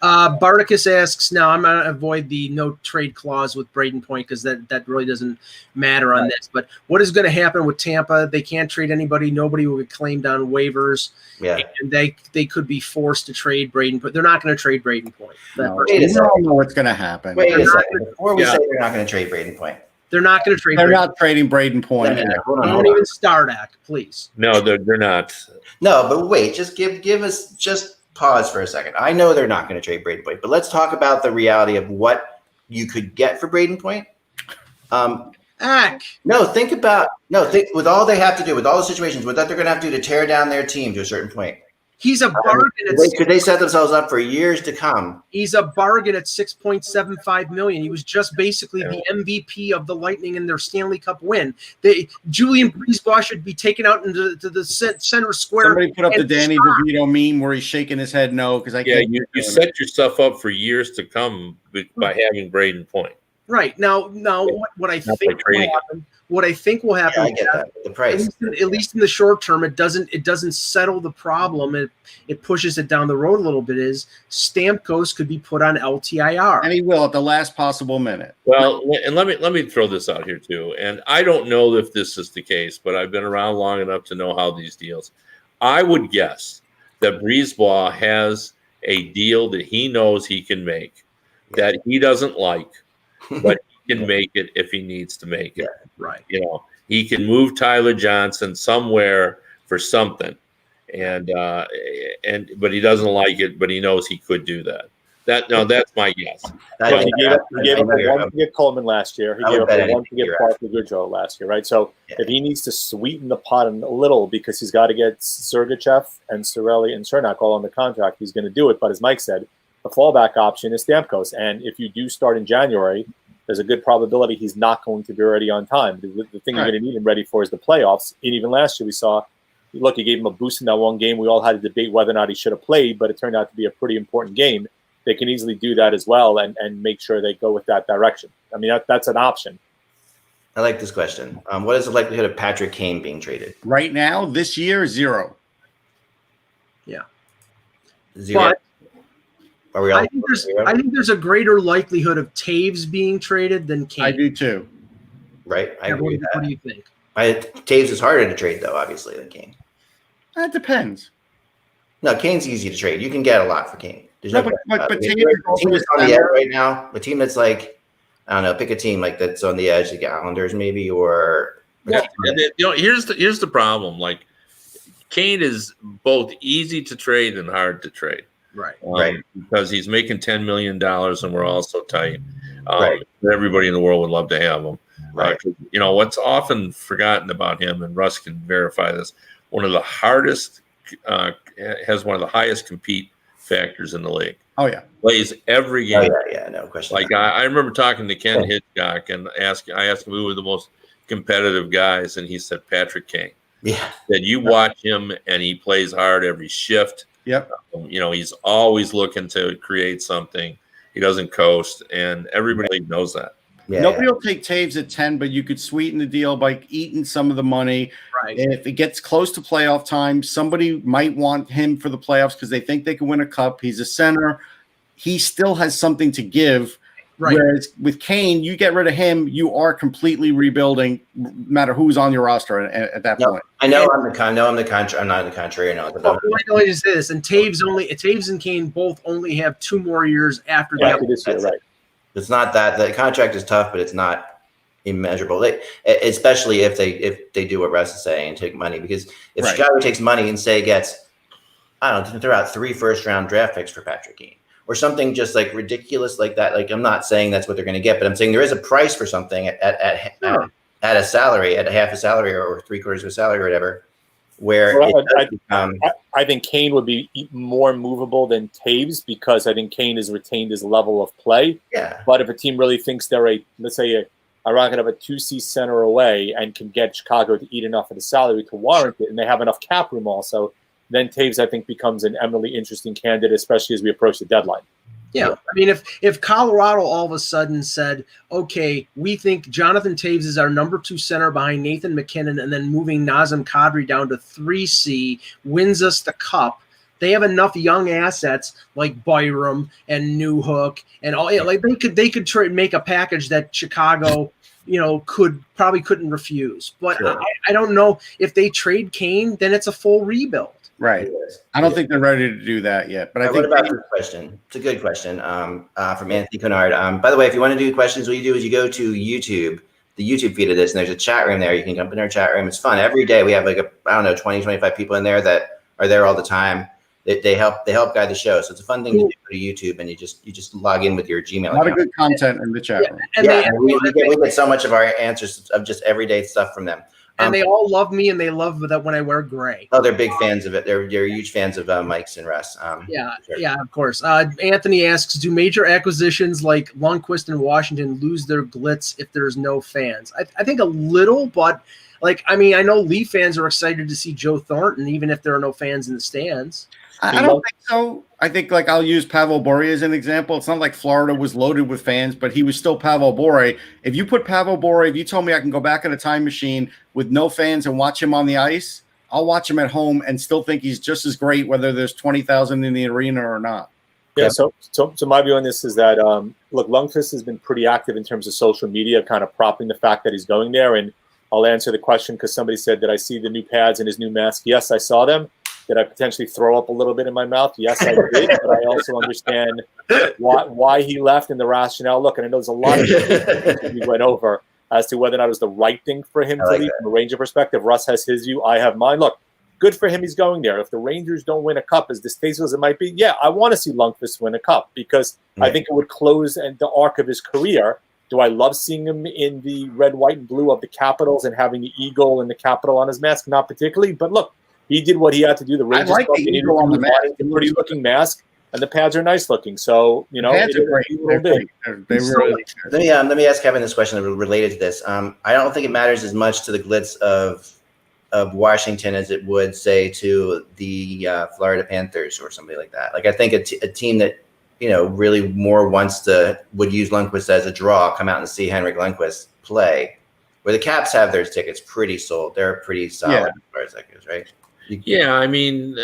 Bardicus asks, now I'm going to avoid the no trade clause with Braden Point because that really doesn't matter on this. But what is going to happen with Tampa? They can't trade anybody. Nobody will get claimed on waivers. Yeah, and they could be forced to trade Braden Point. They're not going to trade Braden Point. We don't know what's going to happen. Wait a second. Before we say they're not going to trade Braden Point. They're not going to trade. They're not trading Braden Point. Don't even start, please. No, they're not. No, but wait, just give us pause for a second. I know they're not going to trade Braden Point, but let's talk about the reality of what you could get for Braden Point. Think with all they have to do, with all the situations, with what they're going to have to do to tear down their team to a certain point. He's a bargain. Could they set themselves up for years to come? He's a bargain at $6.75 million. He was just basically the MVP of the Lightning in their Stanley Cup win. Julian Brisebois should be taken out into the center square. Somebody put up the Danny DeVito meme where he's shaking his head no because I can't. Yeah, you set yourself up for years to come by having Braden Point. Right now, what I think will happen. What I think will happen, I get that. The price, at least in the short term, it doesn't settle the problem. It pushes it down the road a little bit. Is Stamkos could be put on LTIR, and he will at the last possible minute. Well, and let me throw this out here too. And I don't know if this is the case, but I've been around long enough to know how these deals. I would guess that Brisebois has a deal that he knows he can make that he doesn't like, but he can make it if he needs to make it. Right. He can move Tyler Johnson somewhere for something, but he doesn't like it, but he knows he could do that. That's my guess. He gave up one to get Coleman last year. He gave up one to get Parker Goodrow last year, right? So if he needs to sweeten the pot a little because he's got to get Sergachev and Cirelli and Cernak all on the contract, he's going to do it. But as Mike said, the fallback option is Stamkos. And if you do start in January, there's a good probability he's not going to be ready on time. The thing you're going to need him ready for is the playoffs. And even last year we saw, he gave him a boost in that one game. We all had to debate whether or not he should have played, but it turned out to be a pretty important game. They can easily do that as well and make sure they go with that direction. I mean, that's an option. I like this question. What is the likelihood of Patrick Kane being traded? Right now, this year, 0. Yeah. 0. But Are we all I think there's a greater likelihood of Taves being traded than Kane. I do too. right? I agree with What do that. you think? Taves is harder to trade though, obviously, than Kane. That depends. No, Kane's easy to trade. You can get a lot for Kane. There's No, no but question about it. Taves is also team that's on a the edge center. right now. A team that's like, I don't know, pick a team like that's on the edge, like Islanders maybe, or Well, here's the problem. Like, Kane is both easy to trade and hard to trade. Right. Right. Because he's making $10 million and we're all so tight. Right. Everybody in the world would love to have him. Right. What's often forgotten about him, and Russ can verify this, one of the hardest, has one of the highest compete factors in the league. Oh, yeah. Plays every game. Oh, yeah, no question. Like, I remember talking to Ken Hitchcock, and I asked him who were the most competitive guys, and he said Patrick Kane. Yeah. That you watch him, and he plays hard every shift. Yep. He's always looking to create something. He doesn't coast, and everybody knows that. Yeah. Nobody will take Taves at 10, but you could sweeten the deal by eating some of the money. Right. And if it gets close to playoff time, somebody might want him for the playoffs because they think they can win a cup. He's a center. He still has something to give. Right. Whereas with Kane, you get rid of him, you are completely rebuilding, no matter who's on your roster at that point. I know I'm the contrary. I'm not in the contrary. No, Well, I know it is this, and Taves and Kane both only have 2 more years after that. After this year, right? it's not that the contract is tough, but it's not immeasurable. Especially if they do what Russ is saying and take money, because if Right. Chicago takes money and say gets, I don't know, throw out 3 first-round draft picks for Patrick Kane or something just like ridiculous like that. Like, I'm not saying that's what they're going to get, but I'm saying there is a price for something at a salary, at a half a salary or 3/4 of a salary or whatever, where Well, it does I think Kane would be more movable than Taves because I think Kane has retained his level of play. yeah. But if a team really thinks they're let's say a rocket of a 2C center away and can get Chicago to eat enough of the salary to warrant it, and they have enough cap room also, then Taves, I think, becomes an eminently interesting candidate, especially as we approach the deadline. Yeah, I mean, if Colorado all of a sudden said, okay, we think Jonathan Taves is our number 2 center behind Nathan McKinnon, and then moving Nazem Kadri down to 3C wins us the cup, they have enough young assets like Byram and Newhook and all. Like they could try and make a package that Chicago, couldn't refuse. But Sure. I don't know if they trade Kane, then it's a full rebuild. Right. I don't think they're ready to do that yet. But I What think about this question? It's a good question from Anthony Cunard. By the way, if you want to do questions, what you do is you go to YouTube, the YouTube feed of this, and there's a chat room there. You can jump in our chat room. It's fun. Every day we have 20, 25 people in there that are there all the time. They help guide the show. So it's a fun thing to do to YouTube, and you just log in with your Gmail a lot of account. good content in the chat room. And we get so much of our answers of just everyday stuff from them. And they all love me, and they love that when I wear gray. Oh, they're big fans of it. They're huge fans of Mike's and Russ. Yeah, of course. Anthony asks, do major acquisitions like Lundqvist and Washington lose their glitz if there's no fans? I think a little, but I know Leaf fans are excited to see Joe Thornton, even if there are no fans in the stands. I don't think so. I think I'll use Pavel Bure as an example. It's not like Florida was loaded with fans, but he was still Pavel Bure. If you put Pavel Bure, if you told me I can go back in a time machine with no fans and watch him on the ice, I'll watch him at home and still think he's just as great whether there's 20,000 in the arena or not. Yeah, so my view on this is that, look, Lundqvist has been pretty active in terms of social media, kind of propping the fact that he's going there. And I'll answer the question because somebody said, did I see the new pads and his new mask? Yes, I saw them. Did I potentially throw up a little bit in my mouth? Yes, I did. But I also understand why he left and the rationale. Look, and I know there's a lot of things we went over as to whether or not it was the right thing for him to leave from a Ranger perspective. Russ has his view. I have mine. Look, good for him. He's going there. If the Rangers don't win a cup, as distasteful as it might be, yeah, I want to see Lundqvist win a cup because I think it would close the arc of his career. Do I love seeing him in the red, white, and blue of the Capitals and having the eagle and the capital on his mask? Not particularly, but look, he did what he had to do. The Rangers like the eagle on the mask. It's a pretty looking mask, and the pads are nice looking. So Pads are great. They really Let me ask Kevin this question related to this. I don't think it matters as much to the glitz of Washington as it would say to the Florida Panthers or somebody like that. I think a team that really more would use Lundqvist as a draw, come out and see Henrik Lundqvist play, Where the Caps have their tickets pretty sold. They're pretty solid as far as that goes, right? Yeah, I mean,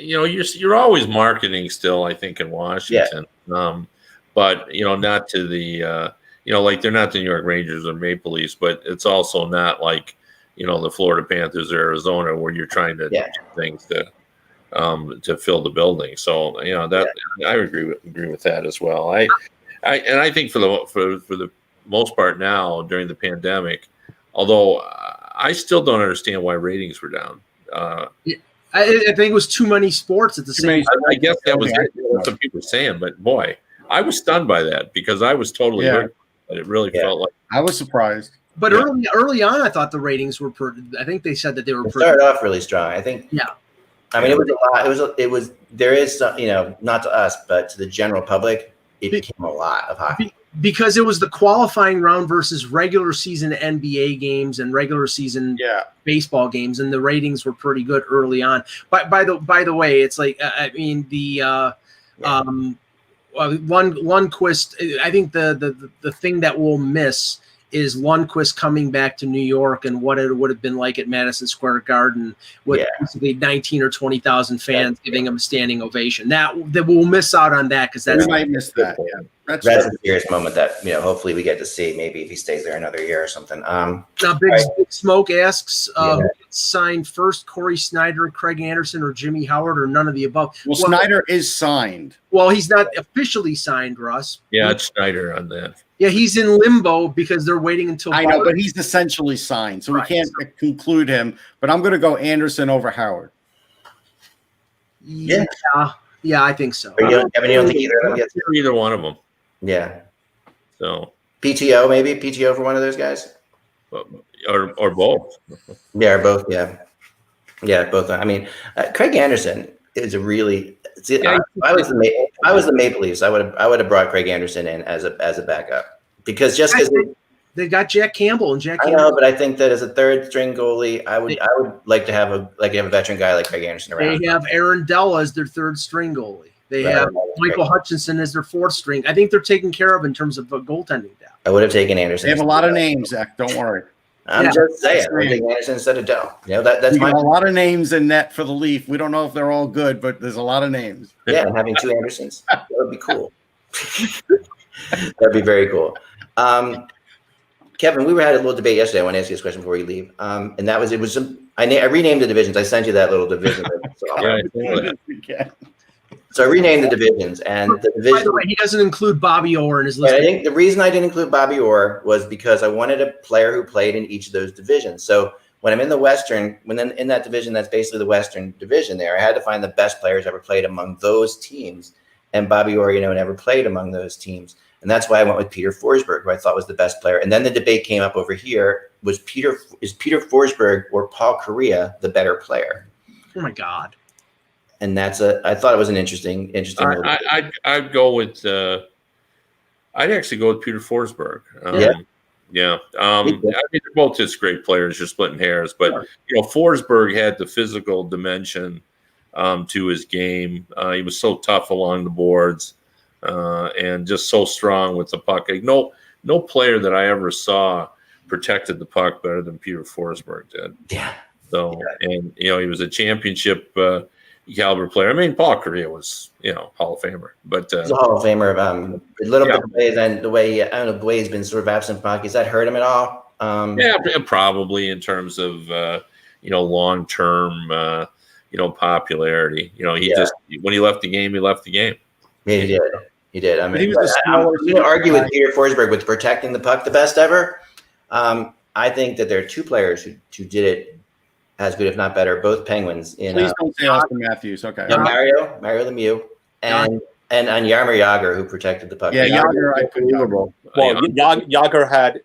you're always marketing still, I think, in Washington. But not to the like they're not the New York Rangers or Maple Leafs, but it's also not like the Florida Panthers or Arizona where you're trying to do things to fill the building. So that I agree with that as well. I think for the most part now during the pandemic, although I still don't understand why ratings were down. I think it was too many sports at the same time. I guess that was what some people were saying, but boy, I was stunned by that because I was totally hurt. It really felt like I was surprised. But early on, I thought the ratings were I think they said that they were It started off really strong. I think. Yeah. I mean, it was a lot. It was. There is some, not to us, but to the general public, it became a lot of hockey. Because it was the qualifying round versus regular season NBA games and regular season baseball games, and the ratings were pretty good early on. But by the way, it's like Lundqvist. I think the thing that we'll miss is Lundqvist coming back to New York and what it would have been like at Madison Square Garden with basically 19 or 20,000 fans giving him a standing ovation. That we'll miss out on that because we might miss that. Yeah. That's a serious moment that hopefully we get to see. Maybe if he stays there another year or something. Now, Big Smoke asks, who gets signed first, Corey Snyder, Craig Anderson, or Jimmy Howard, or none of the above? Well, Snyder is signed. Well, he's not officially signed, Russ. Yeah, it's Snyder on that. Yeah, he's in limbo because they're waiting until. I know, but he's essentially signed, so we can't conclude him. But I'm going to go Anderson over Howard. Yeah, I think so. You don't think either of them gets either one of them? Yeah. So PTO maybe PTO for one of those guys, or both. Yeah, or both. Yeah, both. I mean, Craig Anderson is a really. If I was the Maple Leafs, I would have brought Craig Anderson in as a backup because they got Jack Campbell and Jack. I know, but I think that as a third string goalie, I would like to have a veteran guy like Craig Anderson around. They have Aaron Della as their third string goalie. They have Michael Hutchinson as their fourth string. I think they're taken care of in terms of goaltending depth. I would have taken Anderson. They have a lot of names, Zach. Don't worry. I'm just saying. I would take Anderson instead of Dell. That's a lot of names in net for the Leaf. We don't know if they're all good, but there's a lot of names. Yeah, and having two Andersons, that would be cool. That'd be very cool. Kevin, we had a little debate yesterday. I want to ask you this question before you leave. And that was I renamed the divisions. I sent you that little division. So I renamed the divisions, and the division. By the way, he doesn't include Bobby Orr in his list. I think the reason I didn't include Bobby Orr was because I wanted a player who played in each of those divisions. So when I'm in the Western, in that division, that's basically the Western division there, I had to find the best players ever played among those teams. And Bobby Orr, never played among those teams. And that's why I went with Peter Forsberg, who I thought was the best player. And then the debate came up over here, is Peter Forsberg or Paul Kariya the better player? Oh my God. And I thought it was an interesting. I'd go with. I'd actually go with Peter Forsberg. Yeah. I mean, they're both just great players. You're splitting hairs, but Forsberg had the physical dimension to his game. He was so tough along the boards and just so strong with the puck. Like, no player that I ever saw protected the puck better than Peter Forsberg did. Yeah. So, and he was a championship. Caliber player. I mean, Paul Kariya was, Hall of Famer, but he's a Hall of Famer. A little bit of ways, and the way the way he's been sort of absent from hockey. Has that hurt him at all? Probably in terms of long term popularity. He just when he left the game, he left the game. Yeah, he did. I mean, he was I'm going to argue with Peter Forsberg with protecting the puck the best ever. I think that there are two players who did it as good, if not better, both Penguins. Please don't say Austin Matthews. Okay. Mario Lemieux, and Jaromir Jagr, who protected the puck. Yeah, Jagr, unbelievable. Well, Jagr had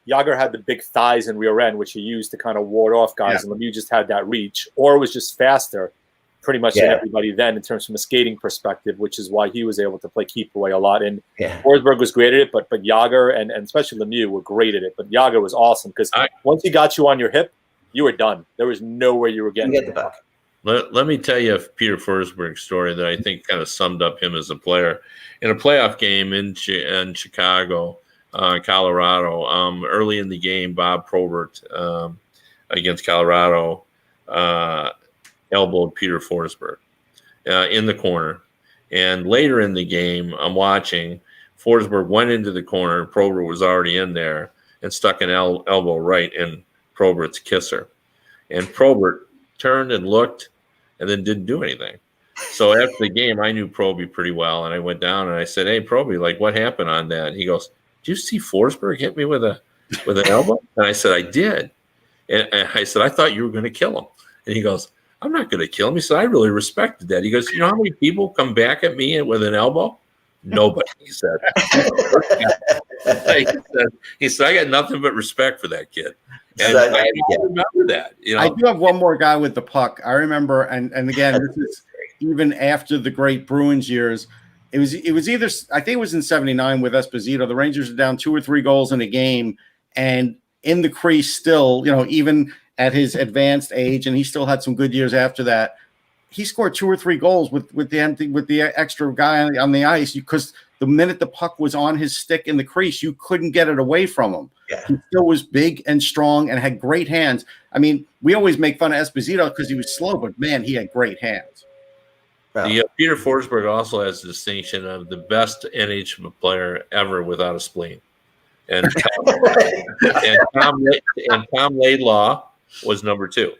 the big thighs and rear end, which he used to kind of ward off guys, and Lemieux just had that reach, or was just faster, pretty much than everybody then in terms from a skating perspective, which is why he was able to play keep away a lot. And Forsberg was great at it, but Jagr and especially Lemieux were great at it. But Jagr was awesome because once he got you on your hip, you were done. There was nowhere you were getting the puck. Let me tell you a Peter Forsberg story that I think kind of summed up him as a player. In a playoff game in Chicago, Colorado. Early in the game, Bob Probert against Colorado elbowed Peter Forsberg in the corner. And later in the game, I'm watching. Forsberg went into the corner. Probert was already in there and stuck an elbow right in Probert's kisser. And Probert turned and looked and then didn't do anything. So after the game, I knew Proby pretty well. And I went down and I said, "Hey, Proby, like, what happened on that?" And he goes, "Did you see Forsberg hit me with an elbow?" And I said, "I did." And I said, "I thought you were going to kill him." And he goes, "I'm not going to kill him." He said, "I really respected that." He goes, "You know how many people come back at me with an elbow?" Nobody, he said. He said, "I got nothing but respect for that kid." And I remember that. You know? I do have one more guy with the puck. I remember, and again, this is even after the great Bruins years. It was either, I think it was in '79 with Esposito. The Rangers were down 2 or 3 goals in a game, and in the crease still, even at his advanced age, and he still had some good years after that. He scored 2 or 3 goals with the extra guy on the ice, because the minute the puck was on his stick in the crease, you couldn't get it away from him. Yeah. He still was big and strong and had great hands. I mean, we always make fun of Esposito because he was slow, but man, he had great hands. Wow. Peter Forsberg also has the distinction of the best NHL player ever without a spleen. And Tom Laidlaw was number 2.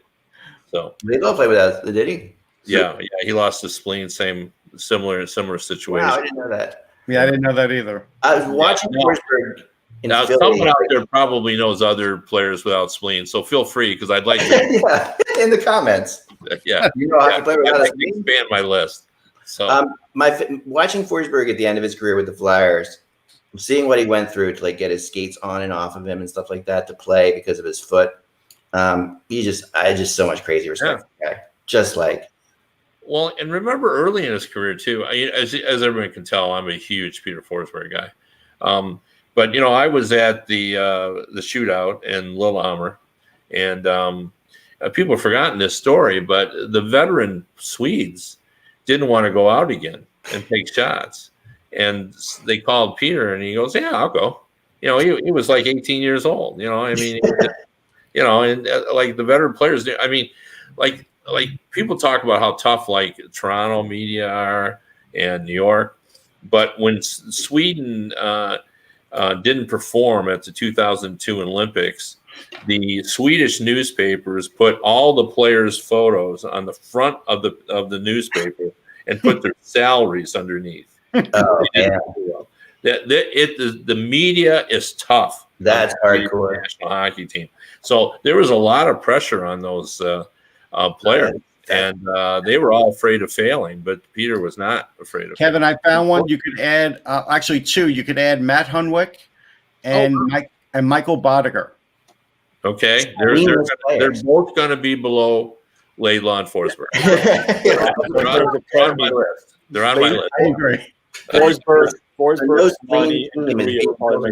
So Laidlaw played with us, did he? Yeah, he lost the spleen. Similar situation. Wow, I didn't know that. Yeah, I didn't know that either. I was watching Forsberg. Now, someone out there probably knows other players without spleen, so feel free, because I'd like to. Yeah, in the comments. Yeah, you know how to play without a spleen? Expand my list. So, watching Forsberg at the end of his career with the Flyers, seeing what he went through to get his skates on and off of him and stuff like that to play because of his foot. I just so much crazy respect for the guy. Just like. Well, and remember early in his career too. As everyone can tell, I'm a huge Peter Forsberg guy. But I was at the shootout in Lillehammer, and people have forgotten this story. But the veteran Swedes didn't want to go out again and take shots, and they called Peter, and he goes, "Yeah, I'll go." He was like 18 years old. I mean, and like the veteran players. I mean, like people talk about how tough like Toronto media are and New York, but when Sweden didn't perform at the 2002 Olympics, the Swedish newspapers put all the players' photos on the front of the newspaper and put their salaries underneath. Oh, yeah. The media is tough. That's hardcore. National hockey team. So there was a lot of pressure on those players, and they were all afraid of failing, but Peter was not afraid of Kevin, failing. I found one. You could add, actually 2. You could add Matt Hunwick and Michael Bodiger. Okay, they're both going to be below Laidlaw and Forsberg. They're on my list. I agree. Forsberg, Lonnie, and Forsberg,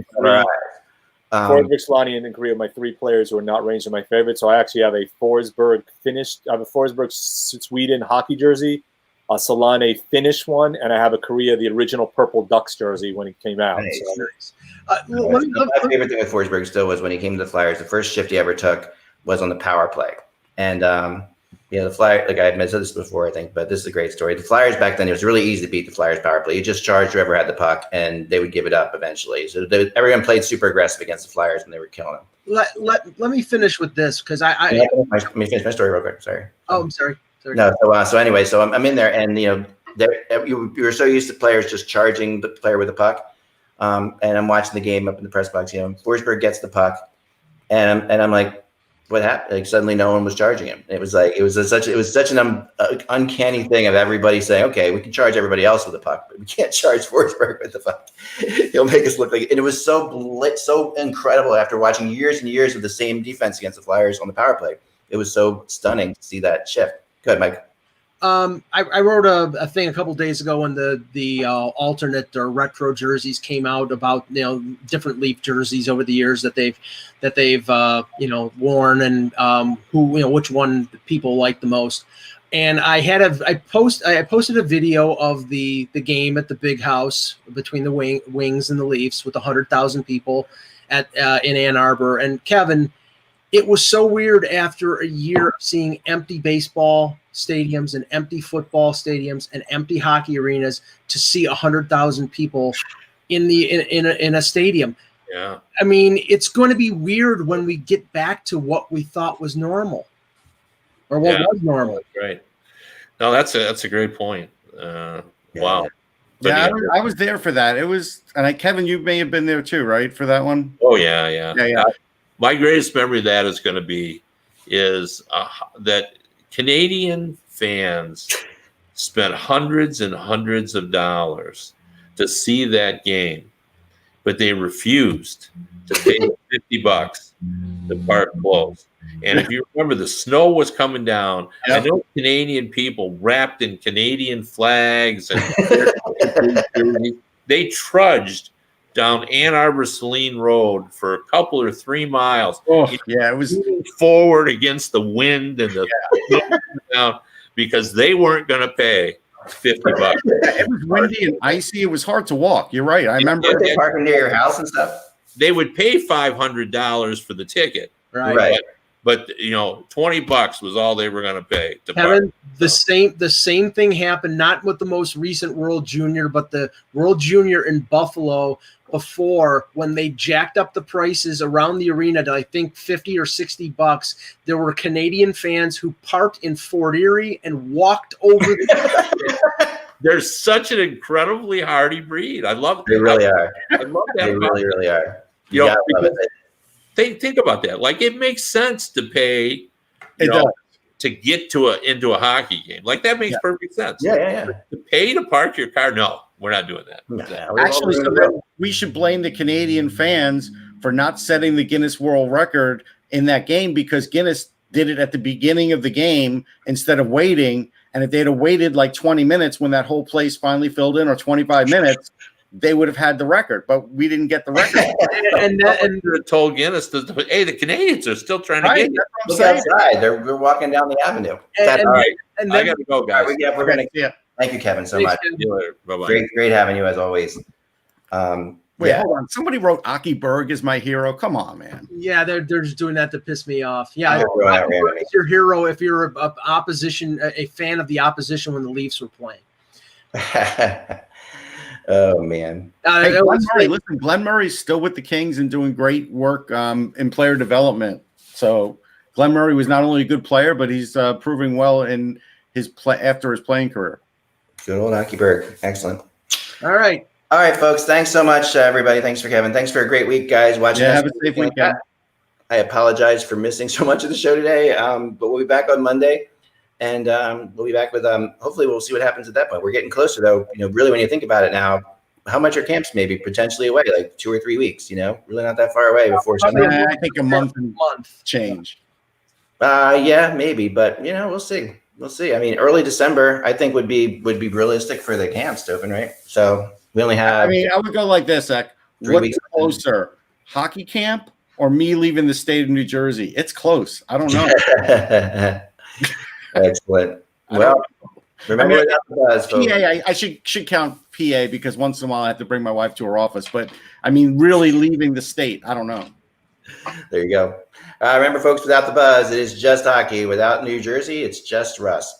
Lonnie, and Korea are my 3 players who are not Ranger my favorite. So I actually have a Forsberg Sweden hockey jersey, a Solane Finnish one, and I have a Korea, the original Purple Ducks jersey when it came out. Nice. So, my favorite thing with Forsberg still was when he came to the Flyers. The first shift he ever took was on the power play, and the Flyers. Like I've said this before, I think, but this is a great story. The Flyers back then, it was really easy to beat the Flyers power play. You just charged whoever had the puck, and they would give it up eventually. So everyone played super aggressive against the Flyers, and they were killing them. Let me finish with this because let me finish my story real quick. Sorry. Oh, I'm sorry. No. So anyway, so I'm in there, and you were so used to players just charging the player with the puck, and I'm watching the game up in the press box. Forsberg gets the puck, and I'm like, what happened? Like suddenly, no one was charging him. It was such an uncanny thing of everybody saying, "Okay, we can charge everybody else with the puck, but we can't charge Forsberg with the puck. He'll make us look like." And it was so incredible after watching years and years of the same defense against the Flyers on the power play. It was so stunning to see that shift. Go ahead, Mike. I wrote a thing a couple days ago when the alternate or retro jerseys came out about different Leaf jerseys over the years that they've worn and which one people like the most. And I posted a video of the game at the big house between the Wings and the Leafs with 100,000 people at in Ann Arbor. And Kevin, it was so weird after a year of seeing empty baseball stadiums and empty football stadiums and empty hockey arenas to see 100,000 people in a stadium. Yeah. I mean, it's going to be weird when we get back to what we thought was normal, or what was normal. Right. No, that's a great point. Wow. Yeah, I was there for that. It was, and Kevin, you may have been there too, right, for that one? Oh yeah. My greatest memory of that is going to be that Canadian fans spent hundreds and hundreds of dollars to see that game, but they refused to pay $50 to park close. And if you remember, the snow was coming down. I know Canadian people wrapped in Canadian flags and they trudged down Ann Arbor Saline Road for a couple or 3 miles. Oh, yeah, it was forward against the wind and the down because they weren't going to pay $50. It was windy and icy. It was hard to walk. You're right. I remember they parking near your house and stuff. They would pay $500 for the ticket, Right. But $20 was all they were going to pay. Kevin, the same thing happened, not with the most recent World Junior, but the World Junior in Buffalo before, when they jacked up the prices around the arena to, I think, $50 or $60. There were Canadian fans who parked in Fort Erie and walked over the They're such an incredibly hardy breed. I love They really are. I love that. They really are. You know, love it. think about that. Like, it makes sense to pay to get into a hockey game. Like, that makes perfect sense. Yeah. To pay to park your car? No, we're not doing that. actually, so then we should blame the Canadian fans for not setting the Guinness World Record in that game, because Guinness did it at the beginning of the game instead of waiting. And if they'd have waited like 20 minutes when that whole place finally filled in, or 25 minutes, they would have had the record. But we didn't get the record. and told Guinness, hey, the Canadians are still trying to get you. Look outside. They're walking down the avenue. All right. I got to go, guys. We're gonna. Thank you, Kevin, so much. See you later. Bye-bye. Great having you as always. Wait, hold on. Somebody wrote Aki Berg is my hero. Come on, man. Yeah, they're just doing that to piss me off. Yeah, it's your hero if you're a fan of the opposition when the Leafs were playing. Oh man. Glenn Murray's still with the Kings and doing great work in player development. So Glenn Murray was not only a good player, but he's proving well in his after his playing career. Good old Aki Berg. Excellent. All right, folks. Thanks so much, everybody. Thanks for Kevin. Thanks for a great week, guys. Watching. Yeah, have a safe weekend. I apologize for missing so much of the show today, but we'll be back on Monday, and we'll be back with hopefully we'll see what happens at that point. We're getting closer, though. Really, when you think about it now, how much are camps maybe potentially away? Like 2 or 3 weeks. Really not that far away before Sunday. I think a month change. Yeah, maybe, but we'll see. We'll see. I mean, early December, I think would be realistic for the camps to open, right? So we only have. I mean, I would go like this, Ek. What's closer, hockey camp or me leaving the state of New Jersey? It's close. I don't know. Excellent. Well, remember the buzz, folks. PA. I should count PA because once in a while I have to bring my wife to her office. But I mean, really leaving the state, I don't know. There you go. Remember, folks, without the buzz, it is just hockey. Without New Jersey, it's just Russ.